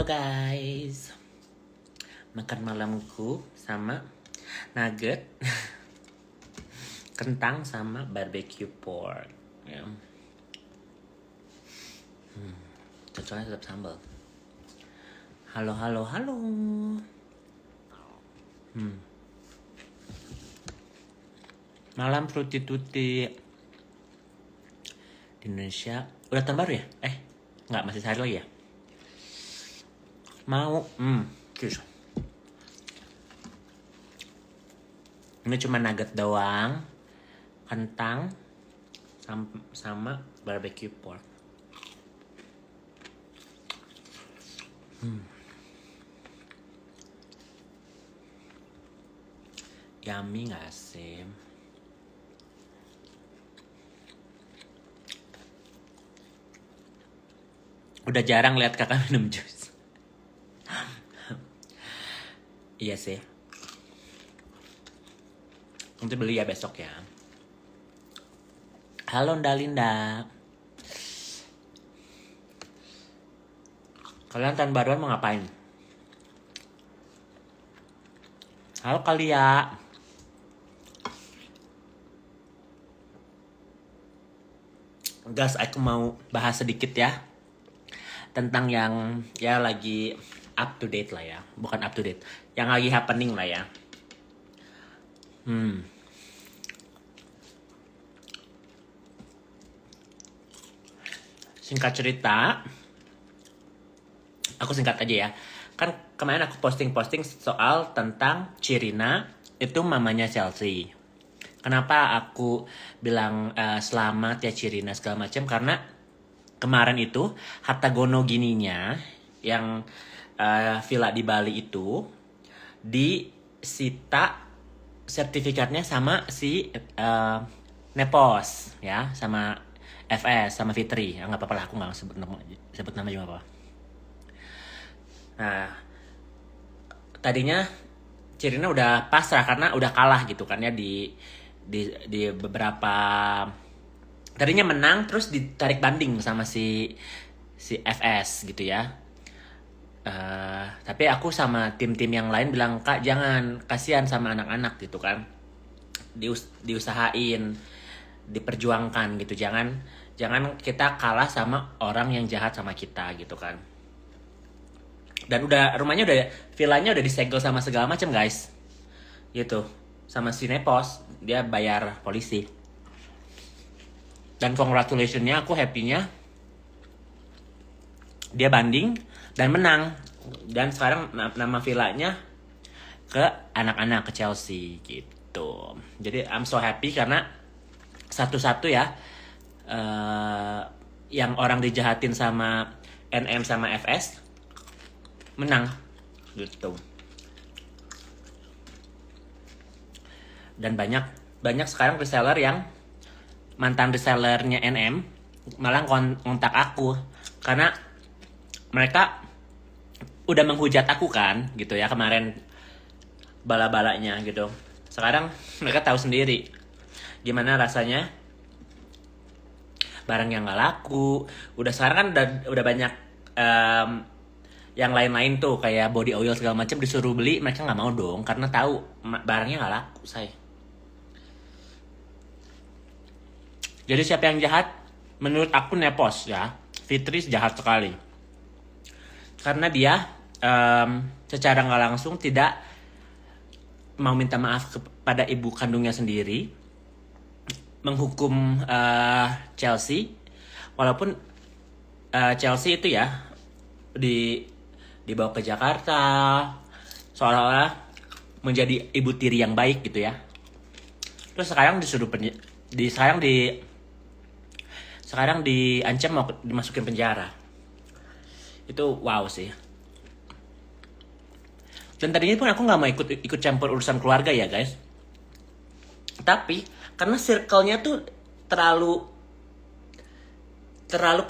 guys, makan malamku sama nugget, kentang sama barbecue pork. Ya. Cocoknya tetap sambal. Halo. Malam fruity tutti di Indonesia. Udah tahun baru ya? Nggak, masih sehari lagi ya? Mau? Cheers. Ini cuma nugget doang, kentang, sama barbecue pork. Yummy nggak sih? Udah jarang lihat kakak minum jus. Iya sih. Nanti beli ya besok ya. Halo Ndalinda. Kalian tahun baruan mau ngapain? Halo Kalia. Guys, aku mau bahas sedikit ya tentang yang ya lagi up to date lah ya. Bukan up to date, yang lagi happening lah ya. Singkat cerita, aku singkat aja ya. Kan kemarin aku posting soal tentang Sherina, itu mamanya Chelsea. Kenapa aku bilang selamat ya Sherina segala macam? Karena kemarin itu harta gono gininya yang villa di Bali itu disita sertifikatnya sama si Nepos ya, sama FS sama Fitri. Nggak apa-apa lah, aku nggak sebut nama juga apa. Nah, tadinya Sherina udah pasrah karena udah kalah gitu kan ya di beberapa. Tadinya menang terus ditarik banding sama si FS gitu ya. Tapi aku sama tim-tim yang lain bilang, Kak jangan, kasihan sama anak-anak gitu kan. Diusahain, diperjuangkan gitu. Jangan kita kalah sama orang yang jahat sama kita gitu kan. Dan villanya udah disegel sama segala macam guys. Gitu. Sama si Nepos, dia bayar polisi. Dan congratulationnya, aku happy-nya dia banding dan menang. Dan sekarang nama villanya ke anak-anak, ke Chelsea gitu. Jadi I'm so happy karena satu-satu ya yang orang dijahatin sama NM sama FS menang gitu. Dan banyak sekarang reseller yang mantan resellernya NM malah kontak aku karena mereka udah menghujat aku kan gitu ya kemarin bala-balanya gitu. Sekarang mereka tahu sendiri gimana rasanya barang yang nggak laku. Sekarang kan udah banyak yang lain-lain tuh kayak body oil segala macam disuruh beli, mereka nggak mau dong karena tahu barangnya nggak laku say. Jadi siapa yang jahat? Menurut aku Nepos ya. Fitri jahat sekali. Karena dia secara nggak langsung tidak mau minta maaf kepada ibu kandungnya sendiri. Menghukum Chelsea. Walaupun Chelsea itu ya dibawa ke Jakarta. Seolah-olah menjadi ibu tiri yang baik gitu ya. Terus sekarang sekarang diancam mau dimasukin penjara. Itu wow sih. Dan tadinya pun aku nggak mau ikut campur urusan keluarga ya guys. Tapi karena circle-nya tuh terlalu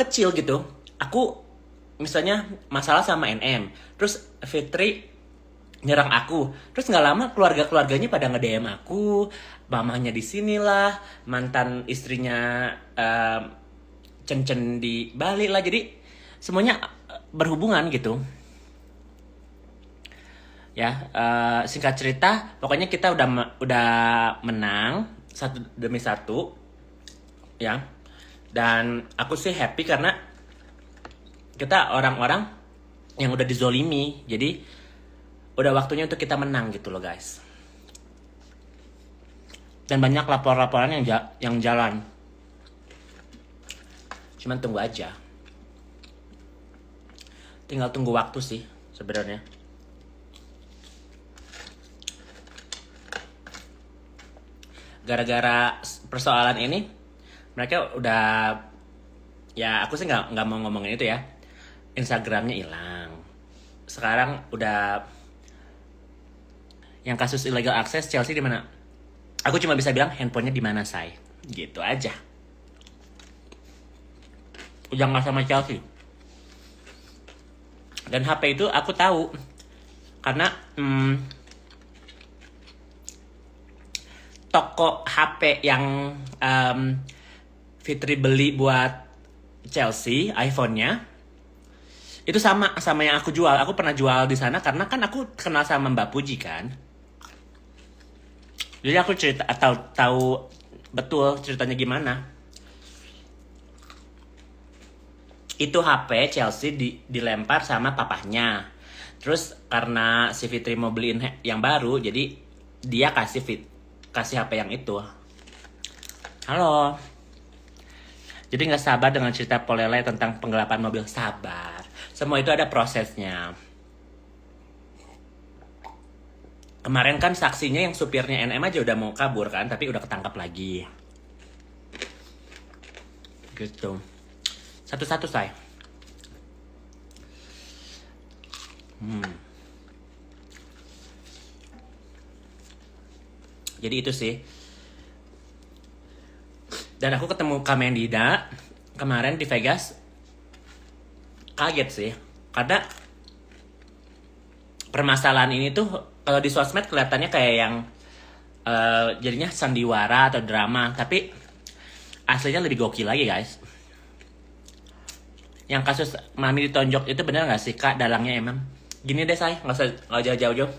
kecil gitu. Aku misalnya masalah sama NM, terus Fitri nyerang aku, terus nggak lama keluarganya pada nge-DM aku, mamanya di sinilah, mantan istrinya Cen di Bali lah, jadi semuanya berhubungan gitu. Ya, singkat cerita, pokoknya kita udah menang satu demi satu, ya. Dan aku sih happy karena kita orang-orang yang udah dizolimi, jadi udah waktunya untuk kita menang gitu loh guys. Dan banyak lapor-laporan yang jalan. Cuman tunggu aja. Tinggal tunggu waktu sih sebenarnya. Gara-gara persoalan ini, mereka udah, ya aku sih nggak mau ngomongin itu ya. Instagramnya hilang. Sekarang udah yang kasus illegal access Chelsea di mana? Aku cuma bisa bilang handphonenya di mana say, gitu aja. Udah nggak sama Chelsea. Dan HP itu aku tahu karena toko HP yang Fitri beli buat Chelsea, iPhone-nya itu sama yang aku jual. Aku pernah jual di sana karena kan aku kenal sama Mbak Puji kan. Jadi aku cerita tahu betul ceritanya gimana. Itu HP Chelsea dilempar sama papahnya. Terus karena si Fitri mau beliin yang baru, jadi dia kasih HP yang itu. Halo. Jadi nggak sabar dengan cerita Polele tentang penggelapan mobil. Sabar. Semua itu ada prosesnya. Kemarin kan saksinya yang supirnya NM aja udah mau kabur kan, tapi udah ketangkap lagi. Gitu. Satu-satu say. Jadi itu sih. Dan aku ketemu Kamendida kemarin di Vegas. Kaget sih. Karena permasalahan ini tuh kalau di sosmed kelihatannya kayak yang jadinya sandiwara atau drama. Tapi aslinya lebih gokil lagi guys. Yang kasus Mami ditonjok itu bener gak sih kak dalangnya emang? Gini deh say, gak jauh-jauh.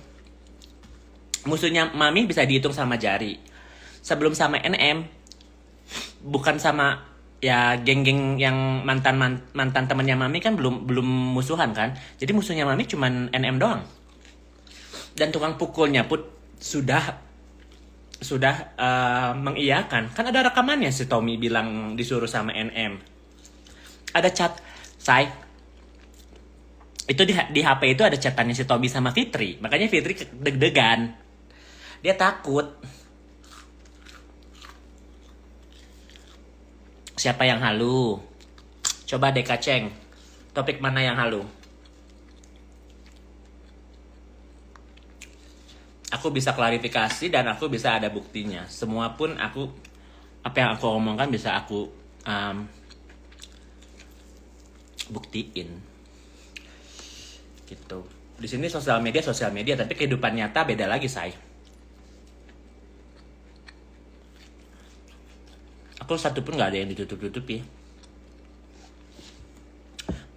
Musuhnya Mami bisa dihitung sama jari. Sebelum sama NM, bukan sama ya geng-geng yang mantan temennya Mami kan belum musuhan kan. Jadi musuhnya Mami cuman NM doang. Dan tukang pukulnya pun sudah mengiyakan. Kan ada rekamannya si Tommy bilang disuruh sama NM. Ada chat say. Itu di HP itu ada chatannya si Tommy sama Fitri. Makanya Fitri deg-degan. Dia takut. Siapa yang halu? Coba deh Kaceng. Topik mana yang halu? Aku bisa klarifikasi dan aku bisa ada buktinya. Semua pun apa yang aku omongkan bisa aku buktiin. Gitu. Di sini sosial media, tapi kehidupan nyata beda lagi, say. Aku satu pun nggak ada yang ditutup-tutupi.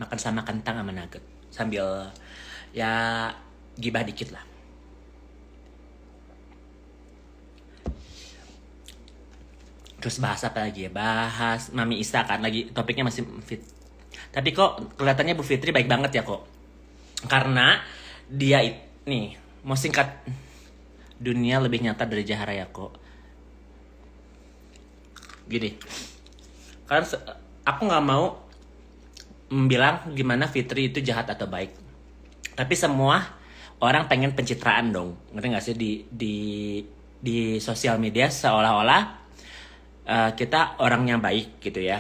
Makan sama kentang sama nugget sambil ya gibah dikit lah. Terus bahas apa lagi ya? Bahas Mami Isa kan lagi topiknya masih fit. Tapi kok kelihatannya Bu Fitri baik banget ya kok. Karena dia nih mau singkat, dunia lebih nyata dari Jaharaya kok. Gini. Karena aku nggak mau bilang gimana Fitri itu jahat atau baik. Tapi semua orang pengen pencitraan dong. Ngerti nggak sih di sosial media seolah-olah kita orangnya baik gitu ya.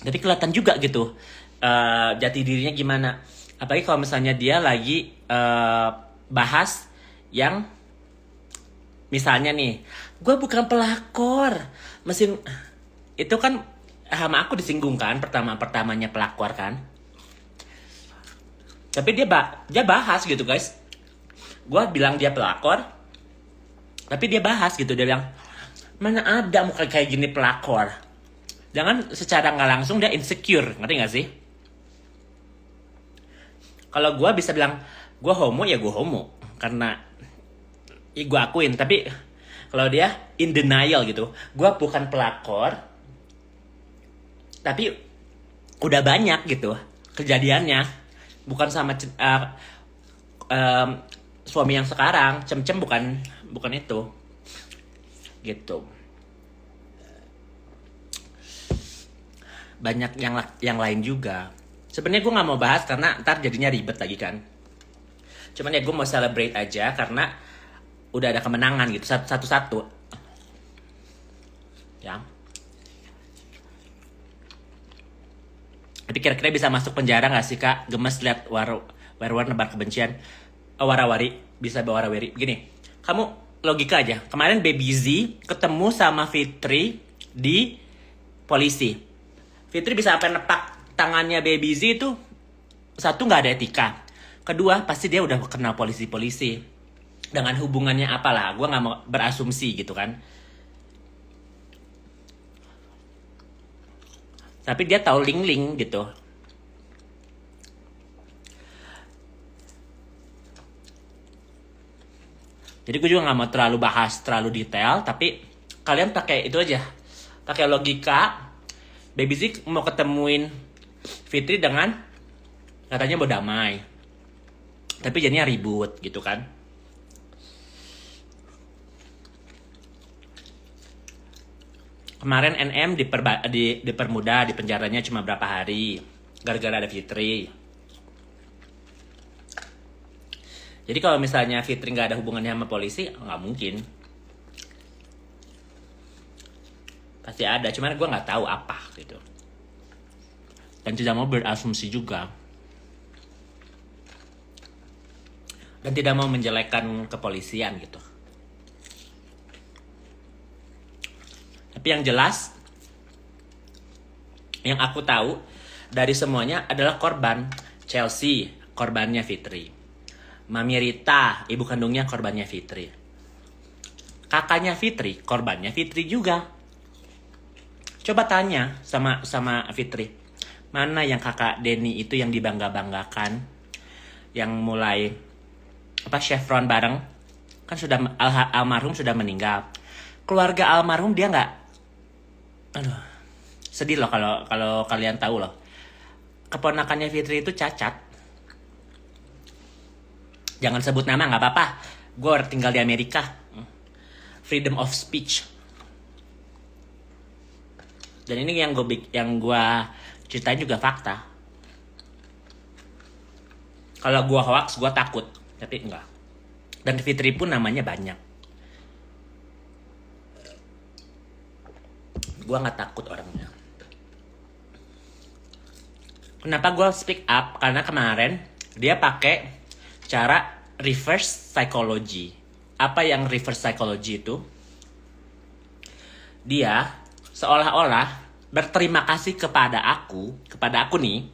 Tapi kelihatan juga gitu jati dirinya gimana. Apalagi kalau misalnya dia lagi bahas yang misalnya nih, gue bukan pelakor, mesin itu kan sama aku disinggung kan pertamanya pelakor kan. Tapi dia bahas gitu guys. Gue bilang dia pelakor, tapi dia bahas gitu, dia bilang mana ada muka kayak gini pelakor. Jangan secara nggak langsung dia insecure, ngerti nggak sih? Kalau gue bisa bilang Gue homo ya gue homo karena ya gue akuin. Tapi kalau dia in denial gitu, gue bukan pelakor, tapi udah banyak gitu kejadiannya, bukan sama suami yang sekarang. Cem-cem bukan itu gitu. Banyak yang lain juga. Sebenarnya gue nggak mau bahas karena ntar jadinya ribet lagi kan. Cuman ya gue mau celebrate aja karena udah ada kemenangan gitu satu-satu. Ya. Tapi kira-kira bisa masuk penjara nggak sih Kak? Gemes lihat war nebar kebencian. Warawari bisa bawa warawiri. Gini, kamu logika aja. Kemarin Baby Z ketemu sama Fitri di polisi. Fitri bisa sampai nepak tangannya Baby Z itu. Satu, nggak ada etika. Kedua, pasti dia udah kenal polisi-polisi. Dengan hubungannya apalah, gue nggak mau berasumsi gitu kan. Tapi dia tahu link-link gitu. Jadi gue juga nggak mau terlalu bahas terlalu detail, tapi kalian pakai itu aja, pakai logika. Baby Z mau ketemuin Fitri dengan katanya mau damai, tapi jadinya ribut gitu kan. Kemarin NM dipermudah, di penjaranya cuma berapa hari gara-gara ada Fitri. Jadi kalau misalnya Fitri nggak ada hubungannya sama polisi, nggak mungkin. Pasti ada, cuman gue nggak tahu apa gitu. Dan tidak mau berasumsi juga. Dan tidak mau menjelekkan kepolisian gitu. Tapi yang jelas, yang aku tahu dari semuanya adalah korban. Chelsea, korbannya Fitri. Mami Rita, ibu kandungnya korbannya Fitri. Kakaknya Fitri, korbannya Fitri juga. Coba tanya sama Fitri, mana yang kakak Denny itu yang dibangga-banggakan, yang mulai chevron bareng, kan sudah almarhum sudah meninggal. Keluarga almarhum dia nggak, aduh, sedih loh kalau kalian tahu loh, keponakannya Fitri itu cacat. Jangan sebut nama, nggak apa-apa. Gue tinggal di Amerika, freedom of speech. Dan ini yang gue ceritain juga fakta. Kalau gue hoax, gue takut, tapi enggak. Dan Fitri pun namanya banyak. Gue nggak takut orangnya. Kenapa gue speak up? Karena kemarin dia pakai cara reverse psychology. Apa yang reverse psychology itu? Dia seolah-olah berterima kasih kepada aku nih.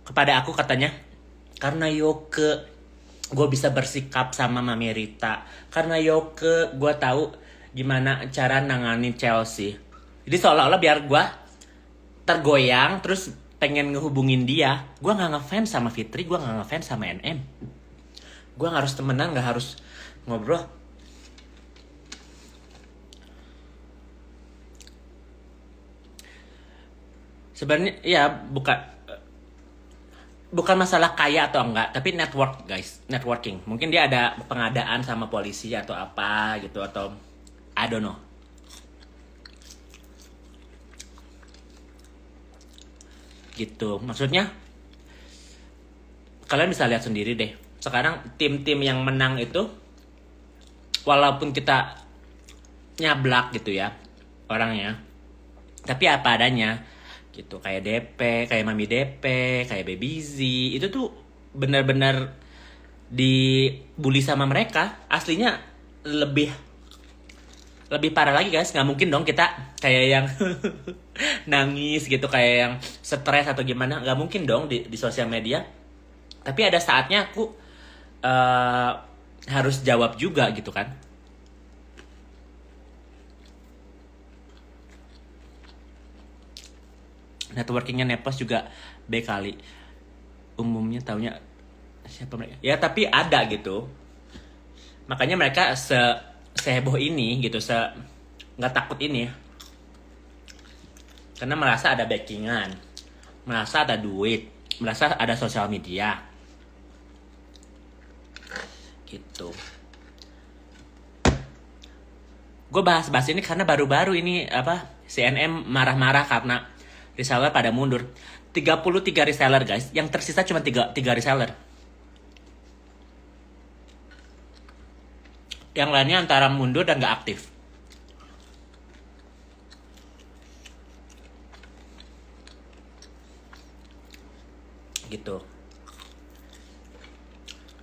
Kepada aku katanya, karena Yoke gue bisa bersikap sama Mami Rita. Karena Yoke gue tahu gimana cara nanganin Chelsea. Jadi seolah-olah biar gue tergoyang terus pengen ngehubungin dia. Gue gak ngefans sama Fitri, gue gak ngefans sama NM. Gue gak harus temenan, gak harus ngobrol. Sebenarnya ya bukan masalah kaya atau enggak, tapi network guys, networking. Mungkin dia ada pengadaan sama polisi atau apa gitu, atau I don't know. Gitu, maksudnya kalian bisa lihat sendiri deh. Sekarang tim-tim yang menang itu, walaupun kita nyablak gitu ya orangnya, tapi apa adanya gitu. Kayak DP, kayak Mami DP, kayak Baby Z, itu tuh benar-benar dibully sama mereka. Aslinya lebih parah lagi guys. Nggak mungkin dong kita kayak yang nangis gitu, kayak yang stres atau gimana. Nggak mungkin dong di sosial media. Tapi ada saatnya aku harus jawab juga gitu kan. Networkingnya Nepos juga B kali. Umumnya taunya siapa mereka? Ya tapi ada gitu. Makanya mereka seheboh ini gitu, nggak takut ini. Karena merasa ada backingan, merasa ada duit, merasa ada sosial media. Gitu. Gue bahas-bahas ini karena baru-baru ini CNM marah-marah karena reseller pada mundur. 33 reseller guys, yang tersisa cuma 3 reseller. Yang lainnya antara mundur dan gak aktif. Gitu.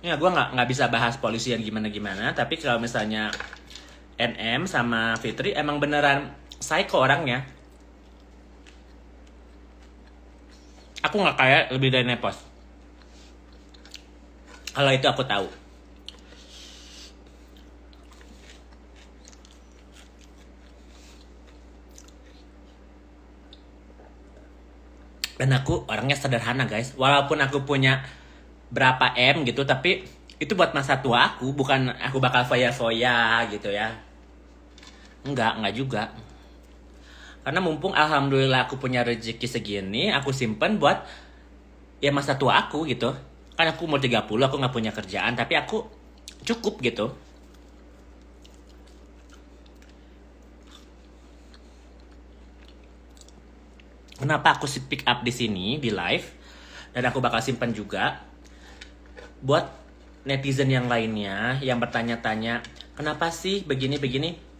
Ya gue nggak bisa bahas polisi yang gimana-gimana, tapi kalau misalnya NM sama Fitri emang beneran psycho orangnya. Aku nggak kayak lebih dari Nepos. Kalau itu aku tahu. Dan aku orangnya sederhana guys. Walaupun aku punya berapa M gitu, tapi itu buat masa tua aku, bukan aku bakal foya-foya gitu ya. Enggak juga. Karena mumpung alhamdulillah aku punya rezeki segini, aku simpen buat ya masa tua aku gitu. Kan aku umur 30, aku gak punya kerjaan, tapi aku cukup gitu. Kenapa aku speak up di sini, di live, dan aku bakal simpen juga buat netizen yang lainnya yang bertanya-tanya, kenapa sih begini-begini?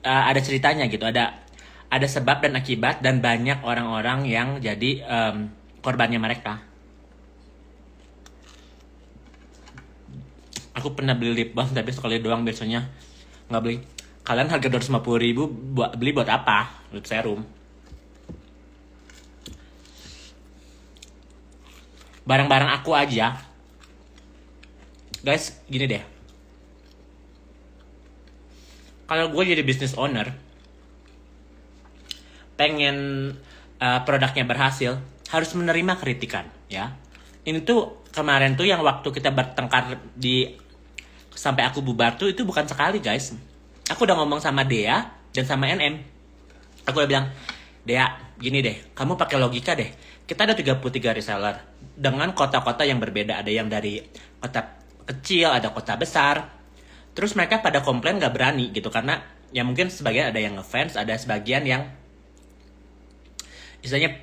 Ada ceritanya gitu, ada sebab dan akibat, dan banyak orang-orang yang jadi korbannya mereka. Aku pernah beli lip balm tapi sekali doang, biasanya nggak beli. Kalian harga 250.000 beli buat apa? Lip serum. Barang-barang aku aja. Guys, gini deh. Kalau gue jadi business owner, pengen produknya berhasil, harus menerima kritikan, ya. Ini tuh kemarin tuh yang waktu kita bertengkar sampai aku bubar tuh, itu bukan sekali guys. Aku udah ngomong sama Dea dan sama NM. Aku udah bilang, Dea, gini deh, kamu pakai logika deh. Kita ada 33 reseller dengan kota-kota yang berbeda. Ada yang dari kota kecil, ada kota besar. Terus mereka pada komplain gak berani gitu, karena ya mungkin sebagian ada yang ngefans, ada sebagian yang istilahnya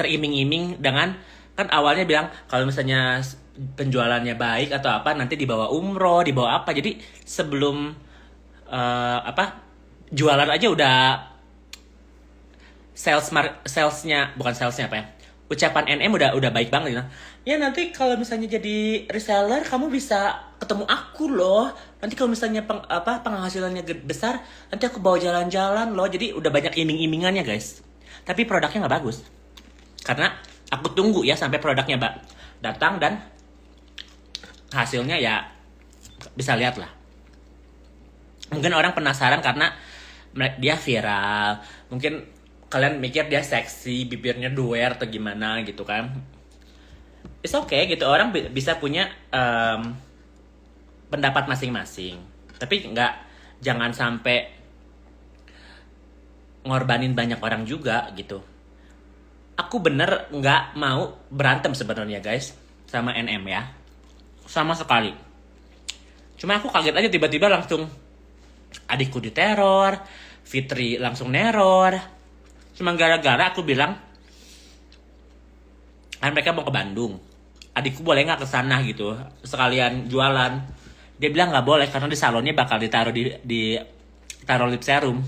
teriming-iming dengan, kan awalnya bilang kalau misalnya penjualannya baik atau apa nanti dibawa umroh, dibawa apa. Jadi sebelum jualan aja udah salesnya, bukan salesnya apa ya, ucapan NM udah baik banget gitu. Ya nanti kalau misalnya jadi reseller kamu bisa ketemu aku loh. Nanti kalau misalnya penghasilannya besar, nanti aku bawa jalan-jalan loh. Jadi udah banyak iming-imingannya guys. Tapi produknya nggak bagus. Karena aku tunggu ya sampai produknya datang dan hasilnya ya bisa lihat lah. Mungkin orang penasaran karena dia viral. Mungkin kalian mikir dia seksi, bibirnya doer atau gimana gitu kan. It's okay gitu, orang bisa punya pendapat masing-masing. Tapi jangan sampai ngorbanin banyak orang juga gitu. Aku bener nggak mau berantem sebenarnya guys sama NM ya, sama sekali. Cuma aku kaget aja tiba-tiba langsung adikku diteror, Fitri langsung neror. Cuma gara-gara aku bilang, kan mereka mau ke Bandung, adikku boleh nggak ke sana gitu sekalian jualan. Dia bilang nggak boleh karena di salonnya bakal ditaruh di taruh lip serum.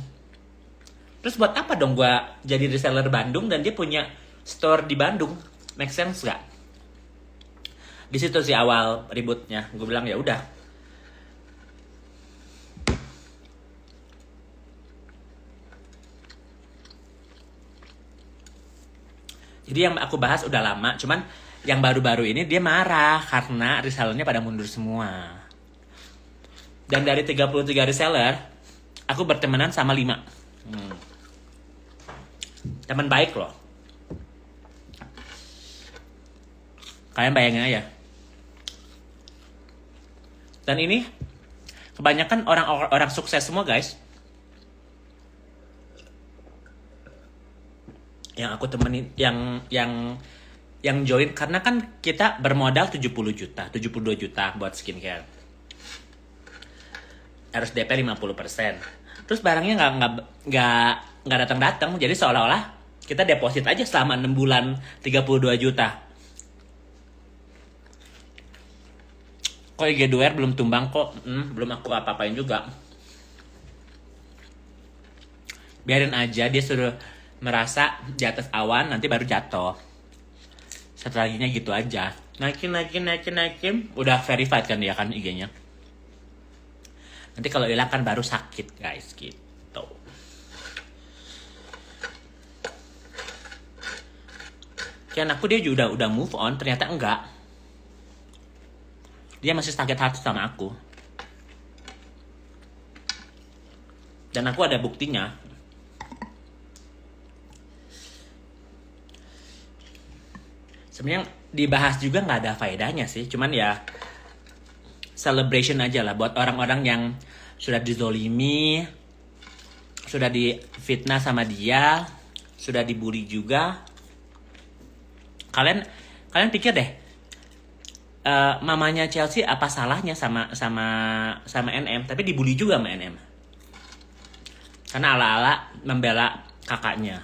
Terus buat apa dong gue jadi reseller Bandung dan dia punya store di Bandung? Make sense gak? Di situ sih awal ributnya. Gue bilang ya udah. Jadi yang aku bahas udah lama, cuman yang baru-baru ini dia marah karena resellernya pada mundur semua. Dan dari 33 reseller, aku bertemanan sama 5. Teman baik loh. Kalian bayangin aja. Dan ini kebanyakan orang sukses semua guys. Yang aku temenin, yang join, karena kan kita bermodal 70 juta, 72 juta buat skincare. Harus DP 50%. Terus barangnya nggak datang-datang, jadi seolah-olah kita deposit aja selama 6 bulan 32 juta. Kok IG2R belum tumbang kok? Belum aku apa-apain juga. Biarin aja, dia sudah merasa di atas awan, nanti baru jatuh. Strateginya gitu aja. Naikin. Udah verified kan dia kan IG-nya. Nanti kalau hilang kan baru sakit guys gitu. Kian aku dia juga udah move on, ternyata enggak. Dia masih sakit hati sama aku. Dan aku ada buktinya. Sebenarnya dibahas juga nggak ada faedahnya sih. Cuman ya celebration aja lah buat orang-orang yang sudah dizolimi, sudah difitnah sama dia, sudah dibully juga. Kalian pikir deh, mamanya Chelsea apa salahnya sama NM, tapi dibully juga sama NM. Karena ala-ala membela kakaknya.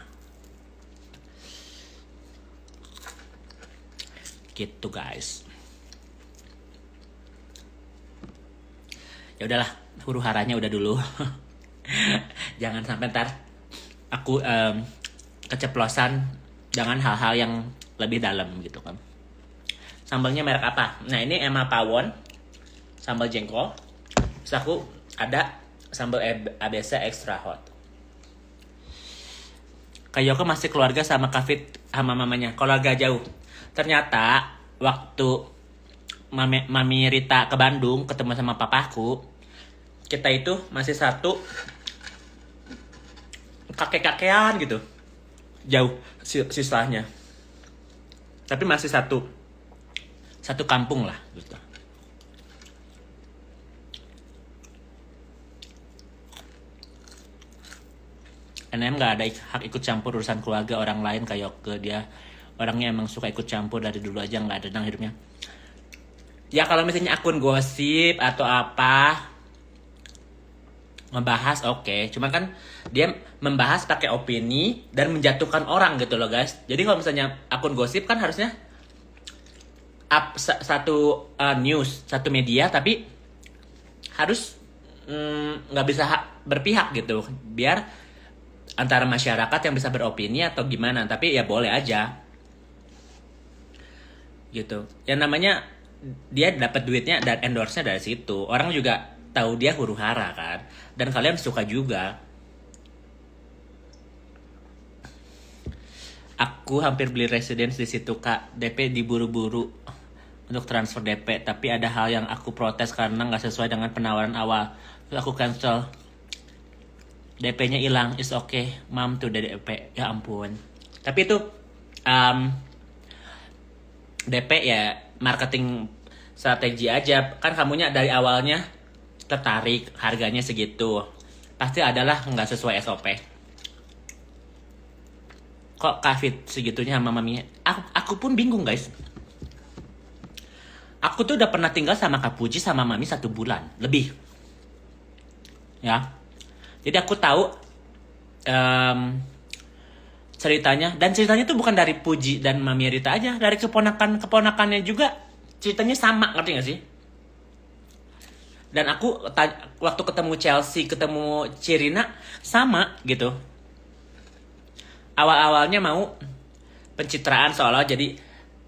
Gitu guys. Ya udahlah, huru haranya udah dulu. Jangan sampai ntar aku keceplosan dengan hal-hal yang lebih dalam gitu kan. Sambalnya merek apa? Nah ini Emma Pawon, sambal jengkol. Terus aku ada sambal ABC extra hot. Kayoko masih keluarga sama Kavit sama mamanya, keluarga jauh. Ternyata waktu Mami Rita ke Bandung ketemu sama papaku, kita itu masih satu kakek-kakean gitu, jauh sisanya, tapi masih satu kampung lah gitu. NM nggak ada hak ikut campur urusan keluarga orang lain. Kayak ke dia orangnya emang suka ikut campur dari dulu aja, nggak ada tentang hidupnya. Ya kalau misalnya akun gosip atau apa membahas oke. Cuma kan dia membahas pakai opini dan menjatuhkan orang gitu loh guys. Jadi kalau misalnya akun gosip kan harusnya satu news, satu media, tapi harus nggak bisa berpihak gitu. Biar antara masyarakat yang bisa beropini atau gimana. Tapi ya boleh aja. Gitu. Yang namanya dia dapat duitnya dan endorse-nya dari situ. Orang juga tahu dia huru hara kan. Dan kalian suka juga. Aku hampir beli residence di situ Kak. DP diburu-buru untuk transfer DP, tapi ada hal yang aku protes karena nggak sesuai dengan penawaran awal. Terus aku cancel. DP-nya hilang. Is okay. Mam tuh DP. Ya ampun. Tapi itu DP ya marketing strategi aja. Kan kamunya dari awalnya tertarik harganya segitu. Pasti adalah nggak sesuai SOP. Kok Kavit segitunya sama mami? Aku pun bingung guys. Aku tuh udah pernah tinggal sama Kak Puji sama mami 1 bulan lebih. Ya. Jadi aku tahu ceritanya. Dan ceritanya tuh bukan dari Puji dan Mami Rita aja. Dari keponakannya juga ceritanya sama. Ngerti gak sih? Dan aku waktu ketemu Chelsea, ketemu Cirina sama gitu. Awal-awalnya mau pencitraan seolah jadi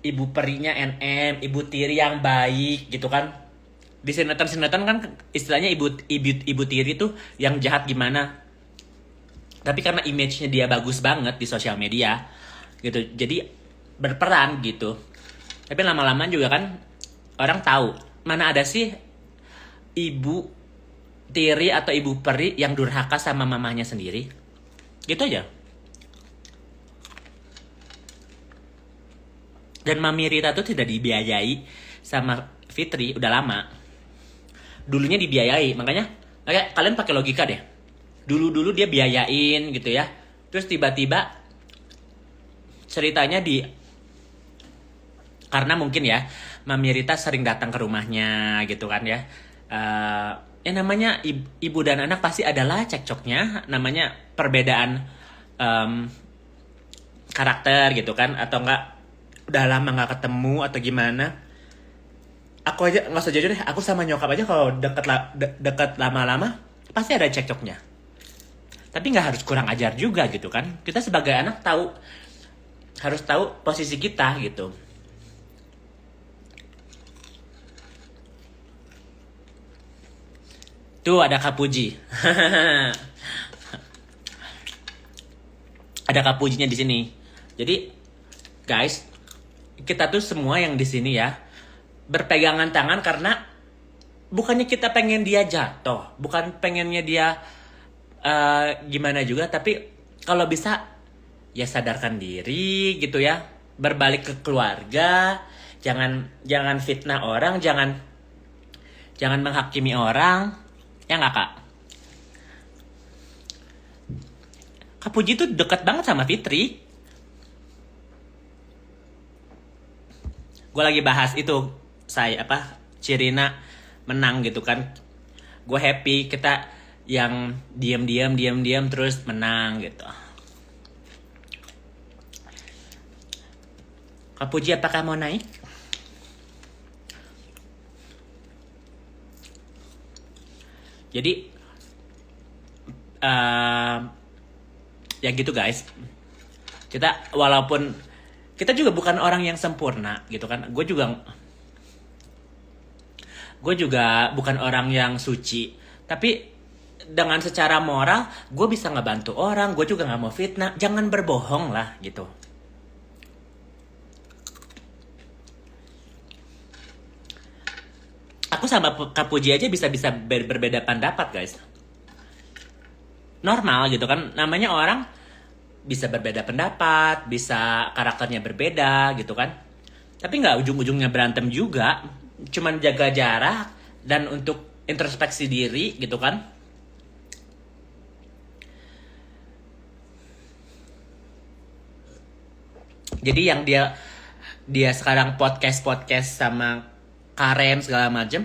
ibu perinya NM, ibu tiri yang baik gitu kan. Di sinetron kan istilahnya ibu tiri tuh yang jahat gimana. Tapi karena image-nya dia bagus banget di sosial media gitu, jadi berperan gitu. Tapi lama-lama juga kan orang tahu mana ada sih ibu tiri atau ibu peri yang durhaka sama mamanya sendiri. Gitu aja. Dan Mami Rita tuh tidak dibiayai sama Fitri udah lama. Dulunya dibiayai, makanya kalian pakai logika deh. Dulu dia biayain gitu ya. Terus tiba-tiba ceritanya karena mungkin ya Mami Rita sering datang ke rumahnya gitu kan ya. Ya namanya ibu dan anak pasti adalah cekcoknya, namanya perbedaan karakter gitu kan, atau enggak udah lama nggak ketemu atau gimana. Aku aja nggak usah jujur deh, aku sama nyokap aja kalau deket lama-lama pasti ada cekcoknya. Tapi nggak harus kurang ajar juga gitu kan. Kita sebagai anak harus tahu posisi kita gitu. Tuh ada Kak Puji. Ada Kak Pujinya di sini. Jadi guys, kita tuh semua yang di sini ya berpegangan tangan karena bukannya kita pengen dia jatuh, bukan pengennya dia gimana juga, tapi kalau bisa ya sadarkan diri gitu ya, berbalik ke keluarga, jangan fitnah orang, jangan menghakimi orang, ya nggak Kak? Kak Puji tuh dekat banget sama Fitri. Gue lagi bahas itu, Cirina menang gitu kan. Gue happy, kita yang diam terus menang gitu. Kak Puji apakah mau naik? Jadi ya gitu guys. Walaupun kita juga bukan orang yang sempurna gitu kan. Gue juga bukan orang yang suci. Tapi dengan secara moral, gue bisa ngebantu orang. Gue juga nggak mau fitnah. Jangan berbohong lah gitu. Aku sama Kak Puji aja bisa berbeda pendapat guys. Normal gitu kan. Namanya orang bisa berbeda pendapat, bisa karakternya berbeda gitu kan. Tapi nggak ujung-ujungnya berantem juga. Cuman jaga jarak dan untuk introspeksi diri gitu kan. Jadi yang dia sekarang podcast sama Karen segala macam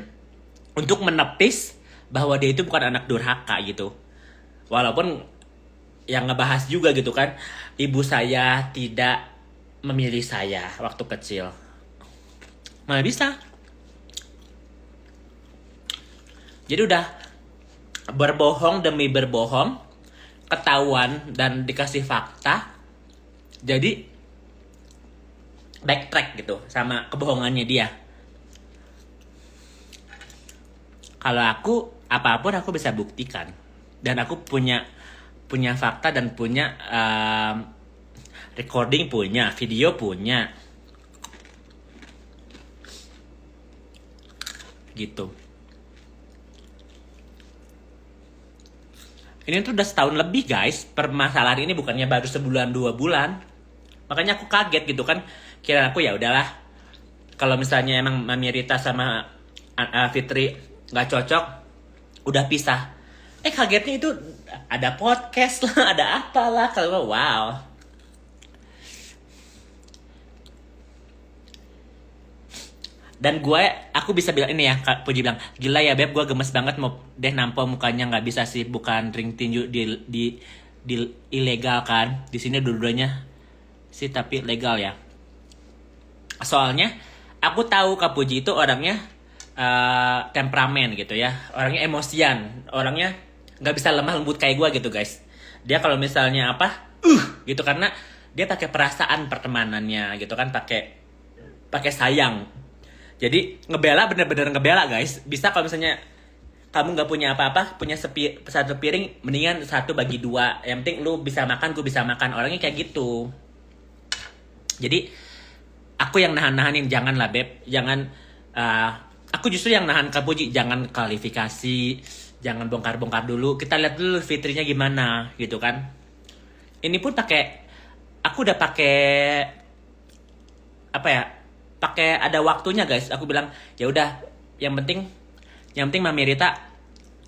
untuk menepis bahwa dia itu bukan anak durhaka gitu. Walaupun yang ngebahas juga gitu kan, ibu saya tidak memilih saya waktu kecil. Mana bisa? Jadi udah berbohong demi berbohong, ketahuan dan dikasih fakta. Jadi backtrack gitu sama kebohongannya dia. Kalau aku apapun aku bisa buktikan, dan aku punya fakta dan punya recording, punya video, punya gitu. Ini tuh udah setahun lebih guys, permasalahan ini bukannya baru sebulan 2 bulan. Makanya aku kaget gitu kan. Kira aku ya udahlah, kalau misalnya emang Mami Rita sama Fitri nggak cocok, udah pisah. Kagetnya itu ada podcast lah, ada apalah. Kalau wow. Dan aku bisa bilang ini ya, Kak Puji bilang, gila ya Beb, gue gemes banget mau deh nampo mukanya, nggak bisa sih, bukan ring tinju di ilegal kan. Di sini dua-duanya sih tapi legal ya. Soalnya aku tahu Kak Puji itu orangnya temperamen gitu ya, orangnya emosian, orangnya nggak bisa lemah lembut kayak gue gitu guys. Dia kalau misalnya gitu, karena dia pakai perasaan pertemanannya gitu kan, pakai sayang. Jadi bener-bener ngebela guys. Bisa kalau misalnya kamu nggak punya apa-apa, punya satu piring, mendingan 1 bagi 2. Yang penting lu bisa makan, gue bisa makan. Orangnya kayak gitu. Jadi aku yang nahan-nahanin, jangan lah Beb, jangan. Aku justru yang nahan Kak Puji, jangan kualifikasi, jangan bongkar-bongkar dulu. Kita lihat dulu Fitrinya gimana gitu kan. Ini pun aku udah pakai apa ya, pakai ada waktunya guys. Aku bilang ya udah, yang penting Mami Rita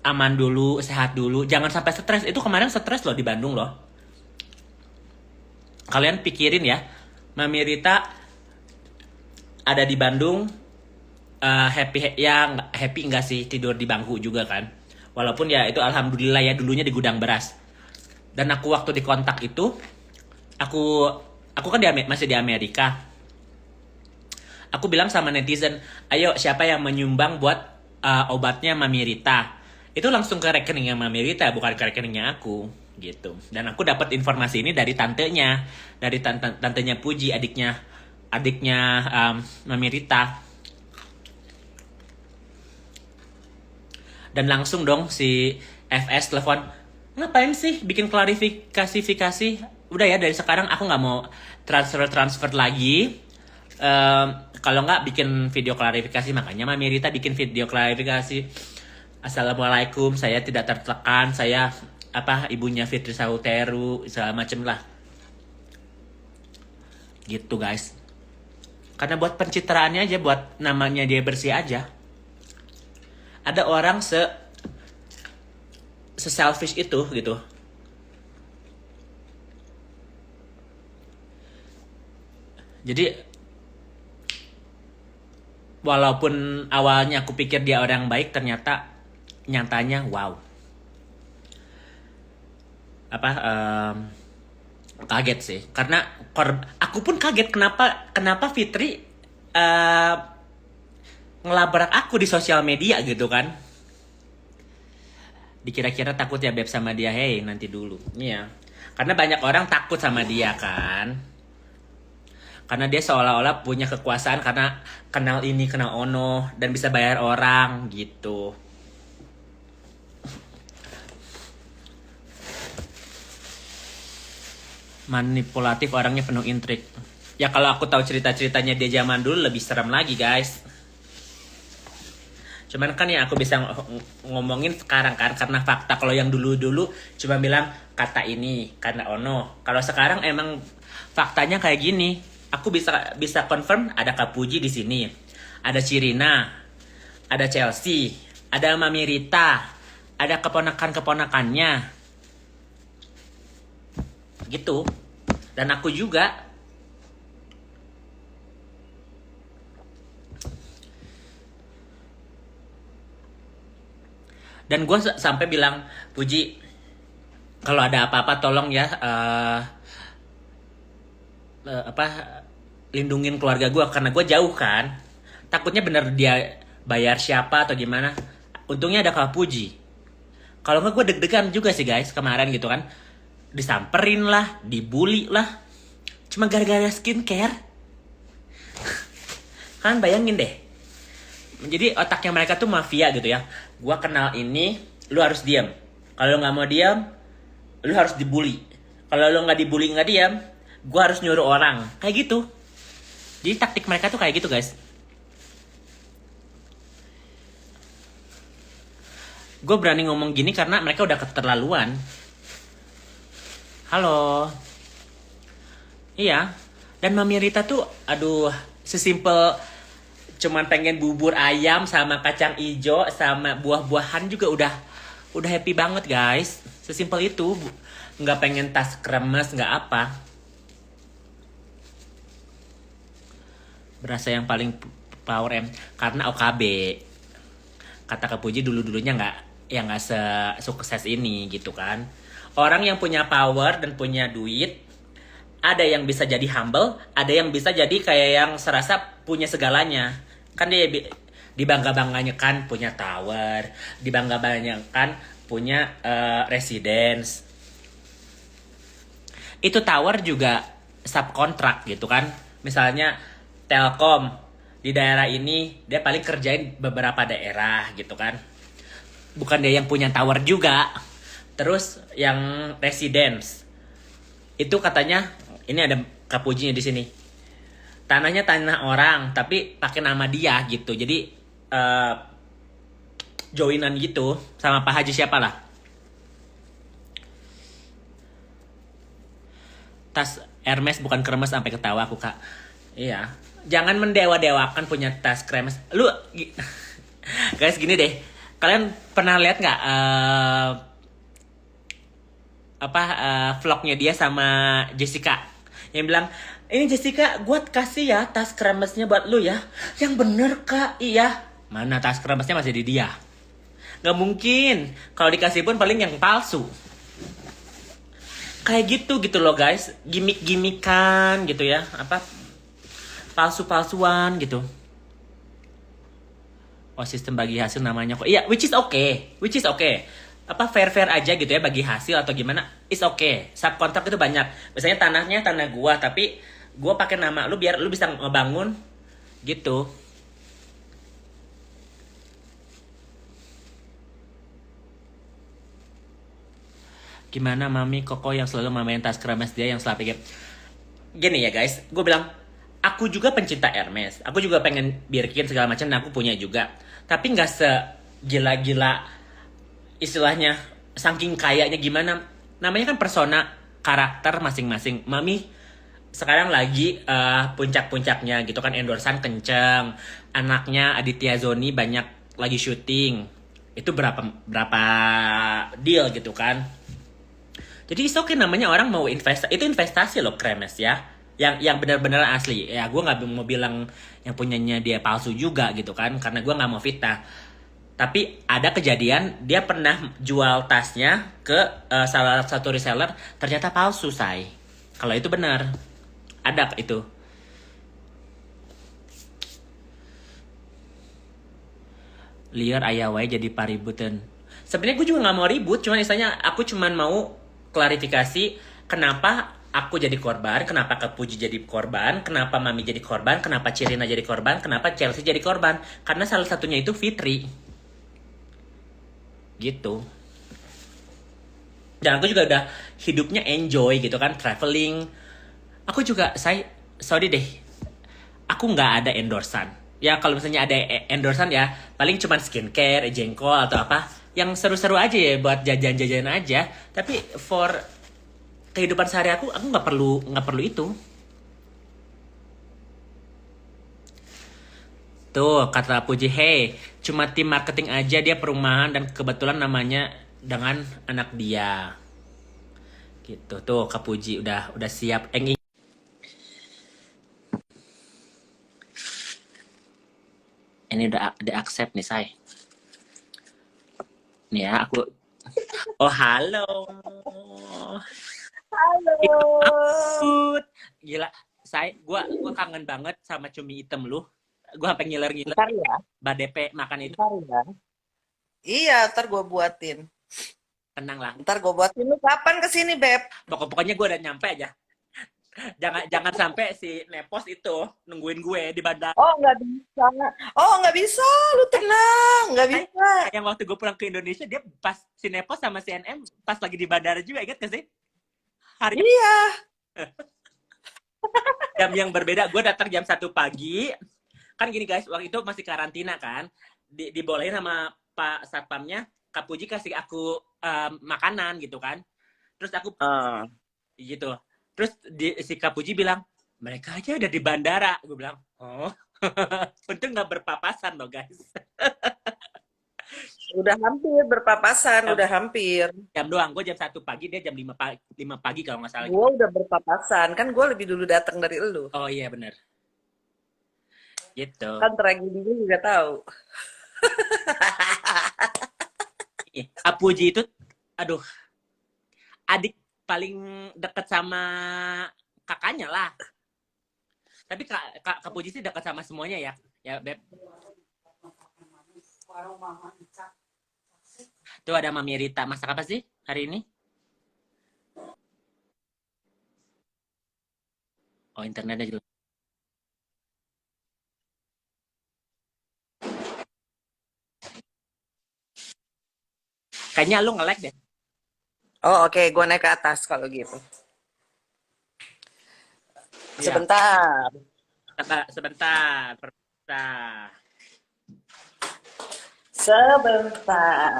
aman dulu, sehat dulu, jangan sampai stres. Itu kemarin stres loh di Bandung loh. Kalian pikirin ya, Mami Rita ada di Bandung, happy ya, happy enggak sih, tidur di bangku juga kan. Walaupun ya itu alhamdulillah ya, dulunya di gudang beras. Dan aku waktu di kontak itu, aku kan masih di Amerika. Aku bilang sama netizen, ayo siapa yang menyumbang buat obatnya Mami Rita. Itu langsung ke rekeningnya Mami Rita, bukan ke rekeningnya aku gitu. Dan aku dapat informasi ini dari tantenya, dari tantenya Puji, adiknya Mami Rita. Dan langsung dong si FS telepon, ngapain sih bikin klarifikasi. Udah ya, dari sekarang aku nggak mau transfer lagi. Kalau nggak bikin video klarifikasi. Makanya Mami Rita bikin video klarifikasi. Assalamualaikum, saya tidak tertekan, saya ibunya Fitri Sauteru, segala macem lah. Gitu guys. Karena buat pencitraannya aja, buat namanya dia bersih aja. Ada orang selfish itu gitu. Jadi walaupun awalnya aku pikir dia orang baik, ternyata nyatanya wow. Kaget sih, karena aku pun kaget kenapa Fitri ngelabrak aku di sosial media gitu kan. Dikira-kira takut ya Beb sama dia. Hey, nanti dulu. Iya. Karena banyak orang takut sama dia kan. Karena dia seolah-olah punya kekuasaan karena kenal ini, kenal ono, dan bisa bayar orang gitu. Manipulatif, orangnya penuh intrik. Ya kalau aku tahu cerita-ceritanya dia zaman dulu lebih serem lagi guys. Cuman kan ya aku bisa ngomongin sekarang kan, karena fakta. Kalau yang dulu-dulu cuma bilang kata ini karena ono. Kalau sekarang emang faktanya kayak gini. Aku bisa confirm ada Kak Puji di sini, ada Cirina, ada Chelsea, ada Mami Rita, ada keponakannya, gitu. Dan aku juga. Dan gue sampai bilang, Puji, kalau ada apa-apa tolong ya lindungin keluarga gue, karena gue jauh kan. Takutnya bener dia bayar siapa atau gimana. Untungnya ada Kak Puji. Kalau nggak gue deg-degan juga sih guys kemarin gitu kan. Disamperin lah, dibully lah, cuma gara-gara skincare. Kan bayangin deh. Jadi otaknya mereka tuh mafia gitu ya. Gue kenal ini, lu harus diam. Kalau lu nggak mau diam, lu harus dibully. Kalau lu nggak dibully, nggak diam, gue harus nyuruh orang. Kayak gitu. Jadi taktik mereka tuh kayak gitu guys. Gue berani ngomong gini karena mereka udah keterlaluan. Halo. Iya. Dan Mami Rita tuh, aduh, sesimpel cuman pengen bubur ayam sama kacang ijo sama buah-buahan juga udah happy banget guys. Sesimpel itu. Nggak pengen tas kremes, nggak apa. Berasa yang paling power karena OKB. Kata Kak Puji dulunya nggak sukses ini gitu kan. Orang yang punya power dan punya duit, ada yang bisa jadi humble, ada yang bisa jadi kayak yang serasa punya segalanya. Kan dia dibangga-bangganya kan punya tower, dibangga-bangganya kan punya residence. Itu tower juga subkontrak gitu kan. Misalnya Telkom di daerah ini dia paling kerjain beberapa daerah gitu kan. Bukan dia yang punya tower juga. Terus yang residence itu katanya ini ada Kak Pujinya di sini. Tanahnya tanah orang tapi pakai nama dia gitu. Jadi joinan gitu sama Pak Haji siapa lah. Tas Hermes bukan kremes, sampai ketawa aku Kak. Iya. Jangan mendewa-dewakan punya tas kremes. Lu guys gini deh. Kalian pernah lihat nggak vlognya dia sama Jessica yang bilang ini Jessica gue kasih ya tas kremesnya buat lu ya yang bener kak iya mana tas kremesnya masih di dia nggak mungkin kalau dikasih pun paling yang palsu kayak gitu gitu loh guys gimmick-gimmickan gitu ya apa palsu-palsuan gitu. Oh sistem bagi hasil namanya kok. Iya, which is okay. Which is okay. Apa fair-fair aja gitu ya bagi hasil atau gimana. It's okay. Subkontrak itu banyak. Biasanya tanahnya tanah gua tapi gua pakai nama lu biar lu bisa ngebangun gitu. Gimana Mami Koko yang selalu mamain tas kremes dia yang selalu pikir gini ya guys, gue bilang aku juga pencinta Hermes, aku juga pengen Birkin segala macam, dan aku punya juga. Tapi nggak segila-gila istilahnya, saking kayaknya gimana. Namanya kan persona karakter masing-masing. Mami sekarang lagi puncak-puncaknya gitu kan, endorsan kenceng, anaknya Aditya Zoni banyak lagi syuting. Itu berapa berapa deal gitu kan. Jadi it's okay namanya orang mau investasi itu investasi loh kremes ya. Yang benar-benar asli. Ya gue nggak mau bilang yang punyanya dia palsu juga gitu kan karena gue nggak mau fitnah. Tapi ada kejadian dia pernah jual tasnya ke salah satu reseller ternyata palsu say. Kalau itu benar. Ada itu. Liar ayawai jadi paributan. Sebenarnya gue juga nggak mau ribut, cuman istilahnya aku cuman mau klarifikasi kenapa aku jadi korban, kenapa Kepuji jadi korban, kenapa Mami jadi korban, kenapa Cirina jadi korban, kenapa Chelsea jadi korban. Karena salah satunya itu Fitri. Gitu. Dan aku juga udah hidupnya enjoy gitu kan, traveling. Aku juga, sorry deh, aku nggak ada endorsan. Ya kalau misalnya ada endorsan ya, paling cuma skincare, jengkol atau apa. Yang seru-seru aja ya buat jajan-jajan aja. Tapi for kehidupan sehari aku nggak perlu itu. Tuh kata Puji, hey, cuma tim marketing aja dia perumahan dan kebetulan namanya dengan anak dia. Gitu tuh Kak Puji udah siap. Ini udah accept nih say. Nih ya aku. Oh halo. Halo. Gila, gua kangen banget sama cumi hitam lu. Gua sampai ngiler-ngiler Ntar ya, badep makan itu. ntar ya. Iya, ntar gue buatin. Tenang lah. Ntar gue buatin. Lu kapan kesini, Beb? Pokoknya gue udah nyampe aja. Jangan sampai si Nepos itu nungguin gue di bandara. Oh, nggak bisa. Oh, nggak bisa. Lu tenang. Nggak bisa. Yang waktu gue pulang ke Indonesia dia pas si Nepos sama si NM pas lagi di bandara juga, inget gak sih? Hari Iya. jam yang berbeda. Gue datang jam 1 pagi. Kan gini guys, waktu itu masih karantina kan. Dibolehin sama Pak Satpamnya, Kak Puji kasih aku makanan gitu kan. Terus aku gitu. Terus si Kak Puji bilang, mereka aja udah di bandara. Gue bilang, oh. Untung nggak berpapasan loh guys. Udah hampir berpapasan. Udah hampir. Jam doang. Gue jam 1 pagi, dia jam 5 pagi kalau nggak salah. Gue udah berpapasan. Kan gue lebih dulu datang dari elu. Oh iya bener. Gitu. Kan tragedinya juga tahu. Kak Puji itu, aduh, adik paling deket sama kakaknya lah. Tapi Kak Puji sih dekat sama semuanya ya. Ya, Beb. Tuh ada Mami Rita. Masak apa sih hari ini? Oh, internetnya jelas. Kayaknya lu nge-lag deh. Oh, oke. Gue naik ke atas kalau gitu. Iya. Sebentar. Sebentar. Sebentar.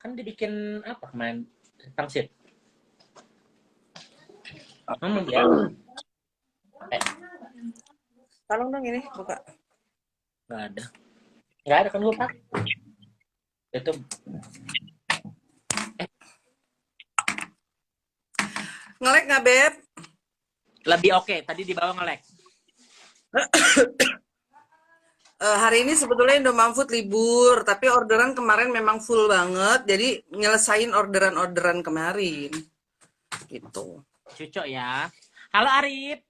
Kan dibikin apa kemarin? Pangsit. Ya. Tolong dong ini buka. Nggak ada. Nggak ada kan gue pak. Itu Ngelek nggak, Beb? lebih oke. Tadi di bawah nge-lag. Hari ini sebetulnya Indomaret libur, tapi orderan kemarin memang full banget, jadi nyelesain orderan-orderan kemarin. Gitu. Cucok ya. Halo Arif.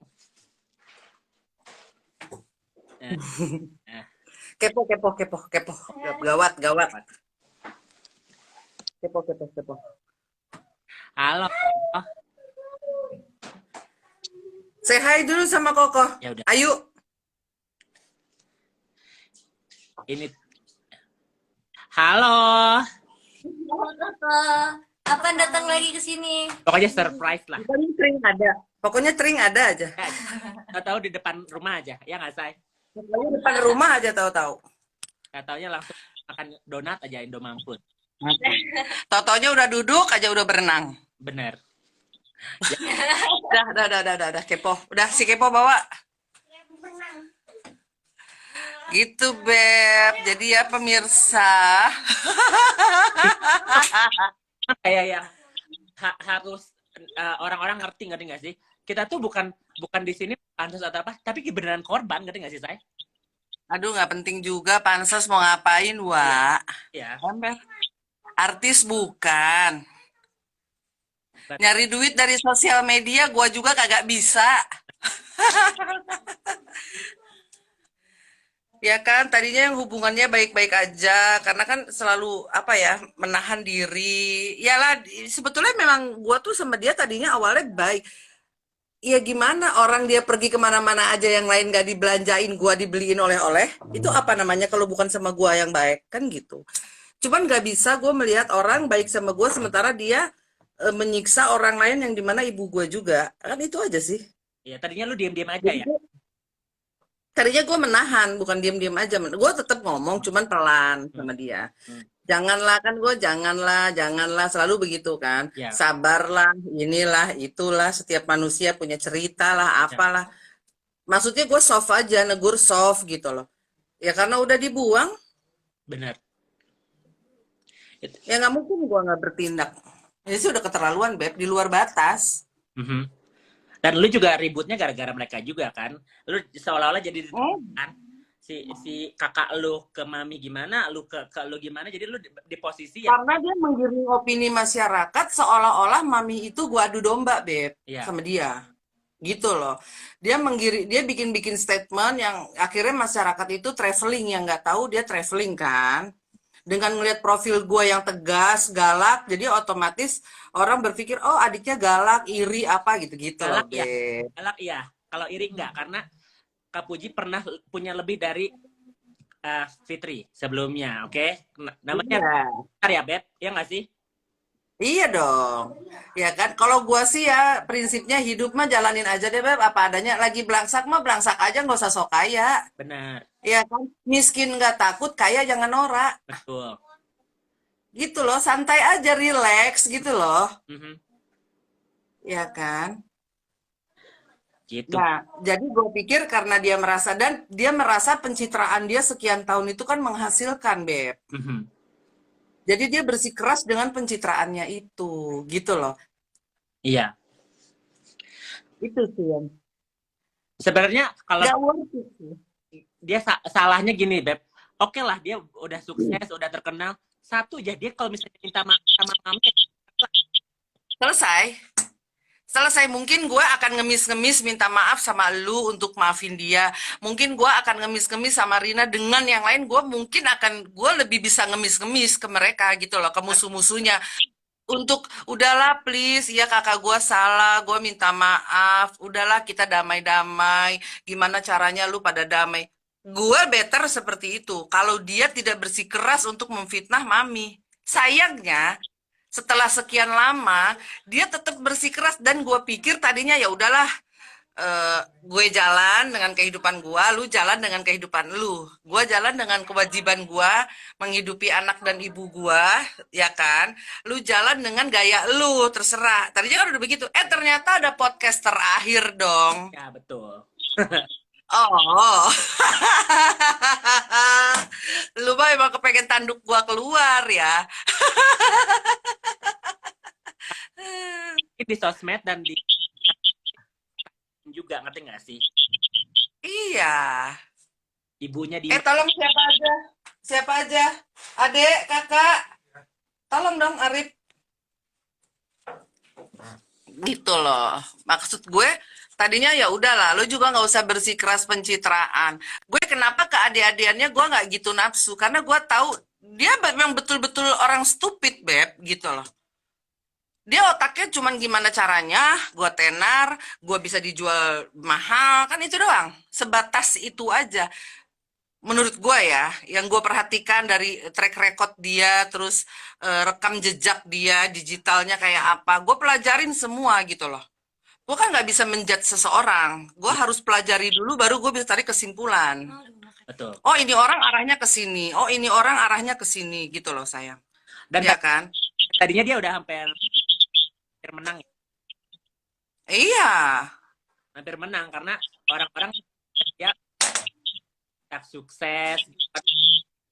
Kepo. Gawat. Kepo. Halo. Say hi dulu sama Koko. Ya udah. Ayo. Ini. Halo. Kapan datang lagi ke sini? Pokoknya surprise lah. Pokoknya tring ada aja. Tahu di depan rumah aja. Ya nggak say? Pokoknya depan rumah aja tahu-tahu. Taunya langsung makan donat aja Indomaret. Tahu-taunya udah duduk aja udah berenang. Bener. Udah kepo. Udah si kepo bawa. Gitu, Beb. Jadi ya pemirsa. Kayak yang harus orang-orang ngerti nggak sih? Kita tuh bukan di sini pansus atau apa, tapi beneran korban, ngerti nggak sih saya? Aduh, nggak penting juga pansos mau ngapain, Wak. Ya. Artis bukan. Nyari duit dari sosial media gua juga kagak bisa. Ya kan, tadinya yang hubungannya baik-baik aja, karena kan selalu apa ya, menahan diri. Yalah, sebetulnya memang gua tuh sama dia tadinya awalnya baik. Ya gimana orang dia pergi kemana-mana aja yang lain gak dibelanjain, gua dibeliin oleh-oleh, itu apa namanya kalau bukan sama gua yang baik, kan gitu. Cuman gak bisa gua melihat orang baik sama gua sementara dia menyiksa orang lain yang dimana ibu gua juga, kan itu aja sih. Ya, tadinya lu diam-diam aja ya? Tadinya gue menahan, bukan diem-diem aja. Gue tetap ngomong, cuman pelan sama dia. Janganlah, kan gue janganlah, selalu begitu kan. Ya. Sabarlah, inilah, itulah, setiap manusia punya cerita lah, apalah. Maksudnya gue soft aja, negur soft gitu loh. Ya karena udah dibuang, Bener. ya nggak mungkin gue nggak bertindak. Ini sih udah keterlaluan, Beb, di luar batas. Dan lu juga ributnya gara-gara mereka juga kan? Lu seolah-olah jadi kan? Si kakak lu ke mami gimana, lu ke lu gimana, jadi lu di posisi ya. Karena dia menggiring opini masyarakat seolah-olah mami itu gua adu domba, Beb, sama dia. Gitu loh. Dia bikin statement yang akhirnya masyarakat itu traveling, yang nggak tahu dia traveling kan. Dengan ngelihat profil gue yang tegas, galak, jadi otomatis orang berpikir, oh adiknya galak, iri, apa gitu-gitu. Galak ya, galak iya. Kalau iri enggak, karena Kak Puji pernah punya lebih dari Fitri sebelumnya, oke? Namanya ya, Beb, ya nggak sih? Iya dong, ya kan. Kalau gue sih ya prinsipnya hidup mah jalanin aja deh, Beb, apa adanya. Lagi belangsak mah belangsak aja, nggak usah sok kaya. Benar. Iya kan, miskin nggak takut, kaya jangan norak. Betul. Gitu loh, santai aja, relax gitu loh. Ya kan. Gitu. Nah, jadi gue pikir karena dia merasa pencitraan dia sekian tahun itu kan menghasilkan, Beb. Jadi dia bersikeras dengan pencitraannya itu, gitu loh. Iya. Itu sih yang. Sebenarnya kalau dia salahnya gini, Beb. Oke lah, dia udah sukses, udah terkenal. Satu aja, dia kalau misalnya minta maaf sama mami, selesai. Mungkin gue akan ngemis-ngemis minta maaf sama lu untuk maafin dia. Mungkin gue akan ngemis-ngemis sama Rina dengan yang lain. Gue lebih bisa ngemis-ngemis ke mereka gitu loh, ke musuh-musuhnya. Untuk udahlah please, ya kakak gue salah, gue minta maaf. Udahlah kita damai-damai. Gimana caranya lu pada damai? Gue better seperti itu. Kalau dia tidak bersikeras untuk memfitnah mami. Sayangnya setelah sekian lama dia tetap bersikeras dan gue pikir tadinya ya udahlah gue jalan dengan kehidupan gue, lu jalan dengan kehidupan lu. Gue jalan dengan kewajiban gue menghidupi anak dan ibu gue, ya kan? Lu jalan dengan gaya lu, terserah. Tadinya kan udah begitu. Ternyata ada podcast terakhir dong. Ya, betul. Oh, lu mah emang kepengen tanduk gua keluar ya. Di sosmed dan di juga, ngerti nggak sih? Iya. Ibunya di Tolong siapa aja? Siapa aja? Adek, kakak. Tolong dong Arif. Gitu loh. Maksud gue tadinya ya udahlah, lu juga nggak usah bersikeras pencitraan. Gue kenapa ke adik-adiannya gue nggak gitu nafsu karena gue tahu dia memang betul-betul orang stupid, Beb, gitu loh. Dia otaknya cuman gimana caranya, gue tenar, gue bisa dijual mahal, kan itu doang. Sebatas itu aja. Menurut gue ya, yang gue perhatikan dari track record dia, terus rekam jejak dia, digitalnya kayak apa, gue pelajarin semua gitu loh. Gue kan nggak bisa menjudge seseorang, gue harus pelajari dulu baru gue bisa tarik kesimpulan. betul. Oh ini orang arahnya ke sini, oh ini orang arahnya ke sini gitu loh sayang. Dan Ya kan? tadinya dia udah hampir menang, Iya. hampir menang karena orang-orang ya sukses,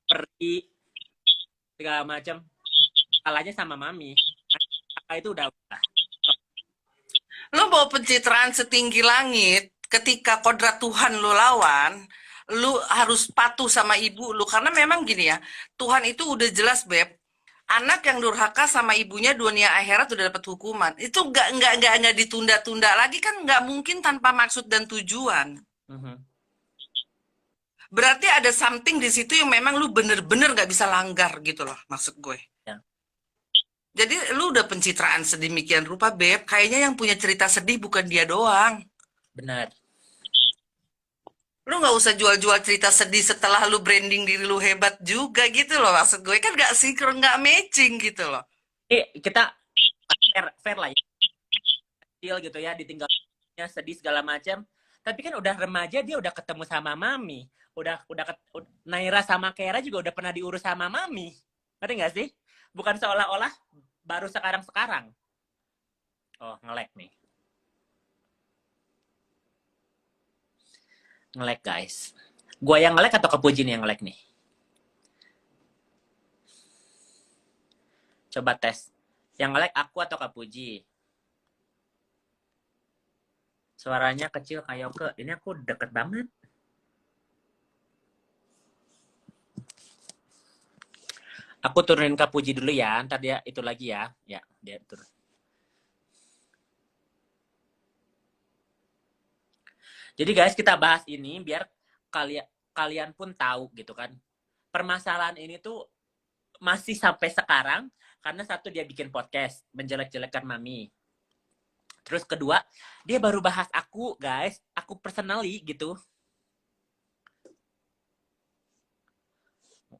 pergi segala macam, kalahnya sama mami. Kakak itu udah Lo mau pencitraan setinggi langit, ketika kodrat Tuhan lo lawan, lu harus patuh sama ibu lu. Karena memang gini ya, Tuhan itu udah jelas, Beb. Anak yang durhaka sama ibunya dunia akhirat udah dapat hukuman. Itu nggak ditunda-tunda lagi kan nggak mungkin tanpa maksud dan tujuan. Berarti ada something di situ yang memang lu bener-bener nggak bisa langgar gitu loh, maksud gue. ya. Jadi lu udah pencitraan sedemikian rupa, Beb. Kayaknya yang punya cerita sedih bukan dia doang. Benar. Lu nggak usah jual-jual cerita sedih setelah lu branding diri lu hebat juga gitu loh. Maksud gue kan nggak sinkron, nggak matching gitu loh. Kita fair lah ya. Kecil gitu ya, ditinggalnya sedih segala macam. Tapi kan udah remaja dia udah ketemu sama mami. Naira sama Kera juga udah pernah diurus sama mami. Ngerti nggak sih? Bukan seolah-olah baru sekarang-sekarang. Oh, nge-lag nih. Nge-lag, guys. Gua yang nge-lag atau Kepuji nih yang nge-lag nih? Coba tes. Yang nge-lag aku atau Kepuji? Suaranya kecil kayak ke. Ini aku deket banget. Aku turunin Kepuji dulu ya. Ntar dia itu lagi ya. Ya, dia turun. Jadi guys, kita bahas ini biar kalian pun tahu gitu kan. Permasalahan ini tuh masih sampai sekarang karena satu dia bikin podcast menjelek-jelekan mami. Terus kedua, dia baru bahas aku, guys. Aku personally gitu.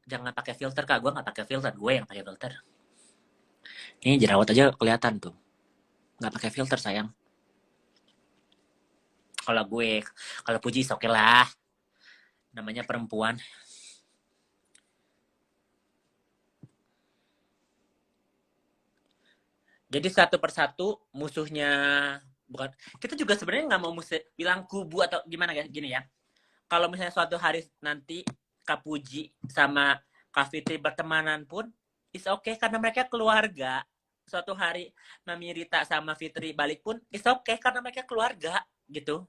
Jangan pakai filter, Kak. Gue nggak pakai filter. Gue yang pakai filter. Ini jerawat aja kelihatan tuh. Nggak pakai filter, sayang. Kalau Puji oke lah. Namanya perempuan. Jadi satu persatu musuhnya bukan, kita juga sebenarnya nggak mau bilang kubu atau gimana ya, gini ya. Kalau misalnya suatu hari nanti Kak Puji sama Kak Fitri bertemanan pun is okay karena mereka keluarga. Suatu hari Mami Rita sama Fitri balik pun is okay karena mereka keluarga gitu.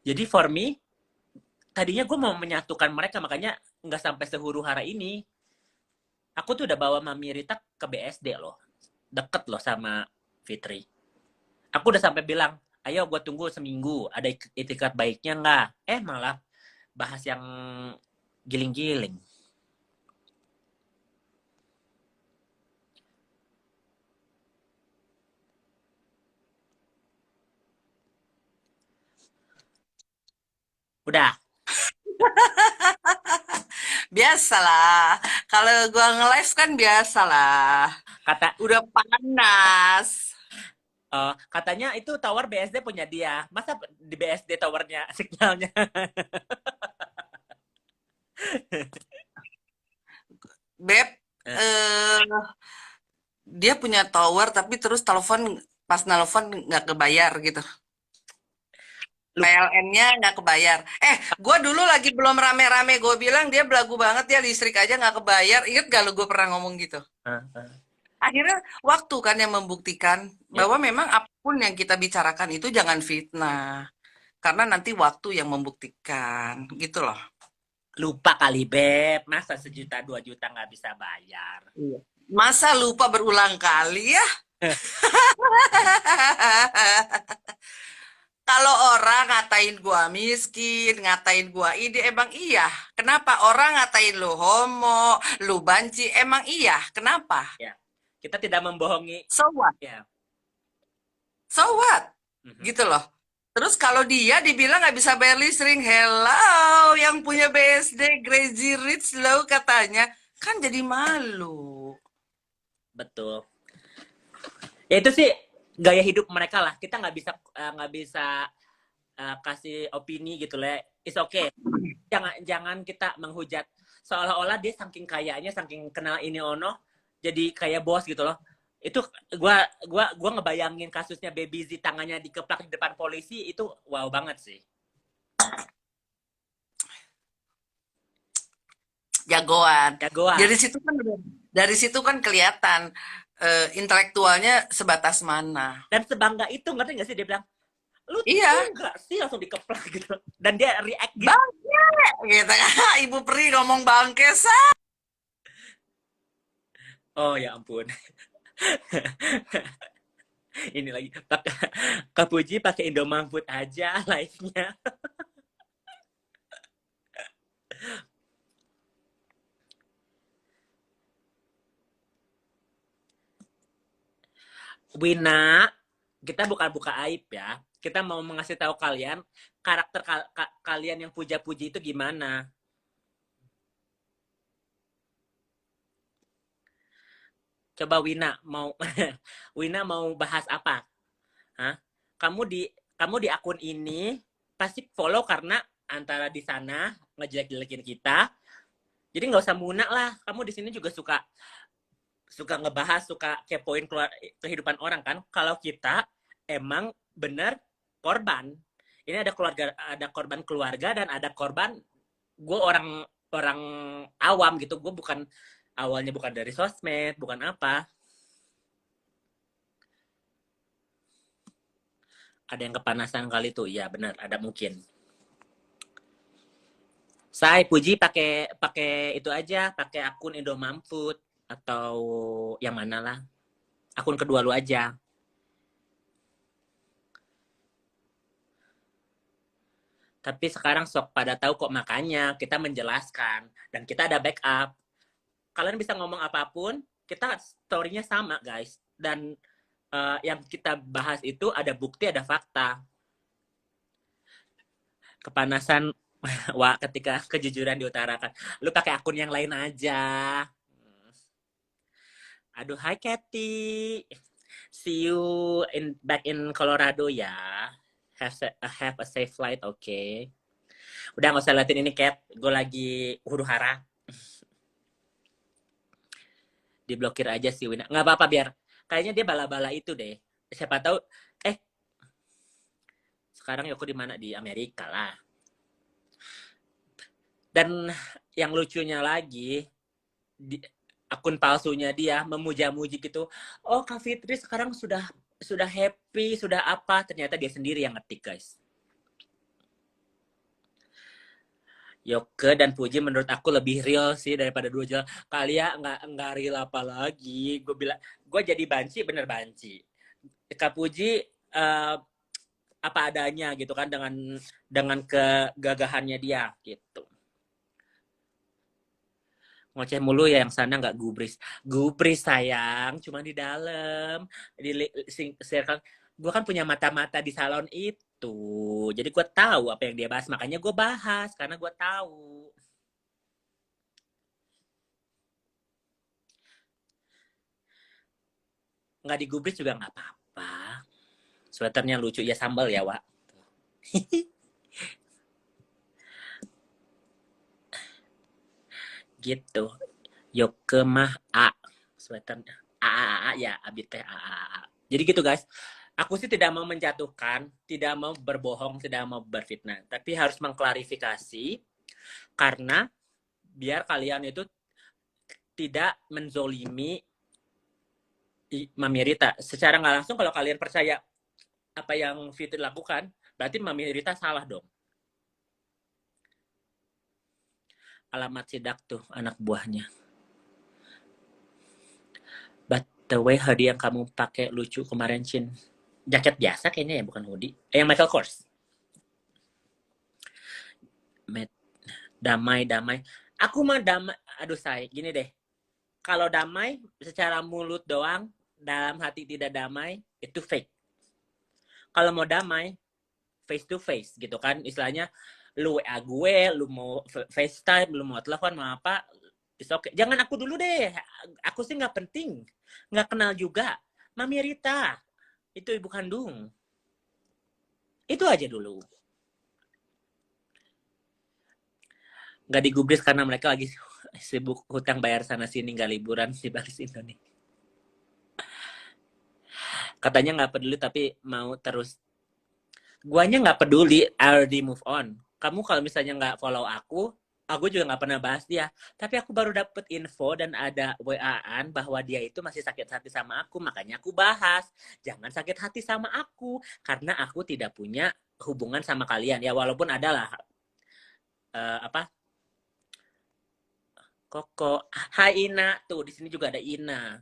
Jadi for me tadinya gue mau menyatukan mereka, makanya nggak sampai sehuru hara ini. Aku tuh udah bawa Mami Rita ke BSD loh. Deket loh sama Fitri. Aku udah sampai bilang, ayo gue tunggu seminggu. Ada itikat baiknya nggak? Malah bahas yang giling-giling. Udah. Biasalah. Kalau gua nge-live kan biasalah. Kata Udah panas. Katanya itu tower BSD punya dia. Masa di BSD towernya sinyalnya? Beb, Eh, eh, dia punya tower tapi terus telepon pas nelfon nggak kebayar gitu. Lupa. PLN-nya nggak kebayar. Gue dulu lagi belum rame-rame gue bilang dia belagu banget ya listrik aja nggak kebayar. Ingat gak lu gue pernah ngomong gitu? Eh, eh. Akhirnya waktu kan yang membuktikan Ya, bahwa memang apapun yang kita bicarakan itu jangan fitnah. Karena nanti waktu yang membuktikan gitu loh. lupa kali Beb. Masa 1 juta 2 juta nggak bisa bayar? Iya. Masa lupa berulang kali ya? Kalau orang ngatain gua miskin, ngatain gua ini emang iya. Kenapa orang ngatain lu homo, lu banci, emang iya. Kenapa? Ya, kita tidak membohongi. So what? Ya. So what? Mhm. Gitu loh. Terus kalau dia dibilang nggak bisa bayar listrik, hello, yang punya BSD Crazy Rich loh katanya, kan jadi malu. Betul. Ya itu sih gaya hidup mereka lah. Kita nggak bisa kasih opini gitu lah. It's okay. Jangan kita menghujat seolah-olah dia saking kayanya, saking kenal ini ono, jadi kayak bos gitu loh. Itu gua ngebayangin kasusnya Baby Z tangannya dikeplak di depan polisi itu wow banget sih. Jagoan. Jagoan. Dari situ kan kelihatan intelektualnya sebatas mana. Dan sebangga itu ngerti nggak sih dia bilang, lu tuh Iya, nggak sih langsung dikeplak gitu. Dan dia react gitu. bangke, gitu kan. Ibu Pri ngomong bangke, Oh ya ampun. Ini lagi pakai Kak Puji pakai Indomie Food aja live-nya. Wina, kita bukan buka aib ya. Kita mau mengasih tahu kalian karakter kalian yang puja-puji itu gimana. Coba Wina mau bahas apa? Hah? Kamu di kamu di akun ini pasti follow karena antara di sana ngejelek-jelekin kita. Jadi nggak usah munak lah. Kamu di sini juga suka suka ngebahas, suka kepoin keluar kehidupan orang kan. Kalau kita emang bener korban. Ini ada korban keluarga dan ada korban gue orang orang awam gitu. Gue bukan awalnya bukan dari sosmed, bukan apa. Ada yang kepanasan kali tuh, ya benar, ada mungkin. Saya Puji pakai pakai itu aja, pakai akun Indomaret atau yang mana lah. Akun kedua lu aja. Tapi sekarang sok pada tahu kok, makanya kita menjelaskan dan kita ada backup. Kalian bisa ngomong apapun, kita story-nya sama, guys. Dan yang kita bahas itu ada bukti, ada fakta. Kepanasan wah ketika kejujuran diutarakan. Lu pakai akun yang lain aja. Aduh, hi Kathy. See you back in Colorado ya. Have a safe flight, oke. Okay. Udah nggak usah liatin ini, Kat. Gue lagi huru hara. Diblokir aja sih Wina. Nggak apa-apa, biar kayaknya dia bala-bala itu deh. Siapa tahu sekarang Yoko di mana? Di Amerika lah. Dan yang lucunya lagi, akun palsunya dia memuja-muji gitu. Oh, Kak Fitri sekarang sudah happy, sudah apa? Ternyata dia sendiri yang ngetik, guys. Yoke dan Puji menurut aku lebih real sih daripada dua jalan. Kalian nggak real apa lagi? Gue bilang, gue jadi banci, bener banci. Kak Puji apa adanya gitu kan, dengan kegagahannya dia gitu. Ngoceh mulu ya, yang sana nggak gubris sayang, cuma di dalam di circle. Gue kan punya mata-mata di salon itu, jadi gue tahu apa yang dia bahas, makanya gue bahas karena gue tahu. Nggak digubris juga nggak apa-apa. Sweaternya lucu ya, sambal ya, Wak. Gitu. Yoke mah A. Sweaternya A ya, abit teh A. Jadi gitu guys. Aku sih tidak mau menjatuhkan, tidak mau berbohong, tidak mau berfitnah, tapi harus mengklarifikasi karena biar kalian itu tidak menzolimi Mami Rita. Secara nggak langsung kalau kalian percaya apa yang Fitri lakukan, berarti Mami Rita salah dong. Alamat sidak tuh anak buahnya. But the way hoodie yang kamu pakai lucu kemarin, Cin. Jaket biasa kayaknya ya, bukan hoodie. Yang Michael Kors. Damai. Aku mah damai. Aduh say, gini deh. Kalau damai secara mulut doang, dalam hati tidak damai, itu fake. Kalau mau damai, face to face gitu kan. Istilahnya, lu WA gue, lu mau FaceTime, lu mau telepon, mau apa, it's okay. Jangan aku dulu deh. Aku sih nggak penting. Nggak kenal juga. Mami Rita. Itu ibu kandung. Itu aja dulu. Nggak digubris karena mereka lagi sibuk hutang bayar sana sini, nggak liburan di Bali Indonesia. Katanya nggak peduli tapi mau terus. Guanya nggak peduli, I already move on. Kamu kalau misalnya nggak follow aku juga nggak pernah bahas dia. Tapi aku baru dapet info dan ada WA-an bahwa dia itu masih sakit hati sama aku. Makanya aku bahas. Jangan sakit hati sama aku. Karena aku tidak punya hubungan sama kalian. Ya walaupun adalah Koko. Hai Ina. Tuh di sini juga ada Ina.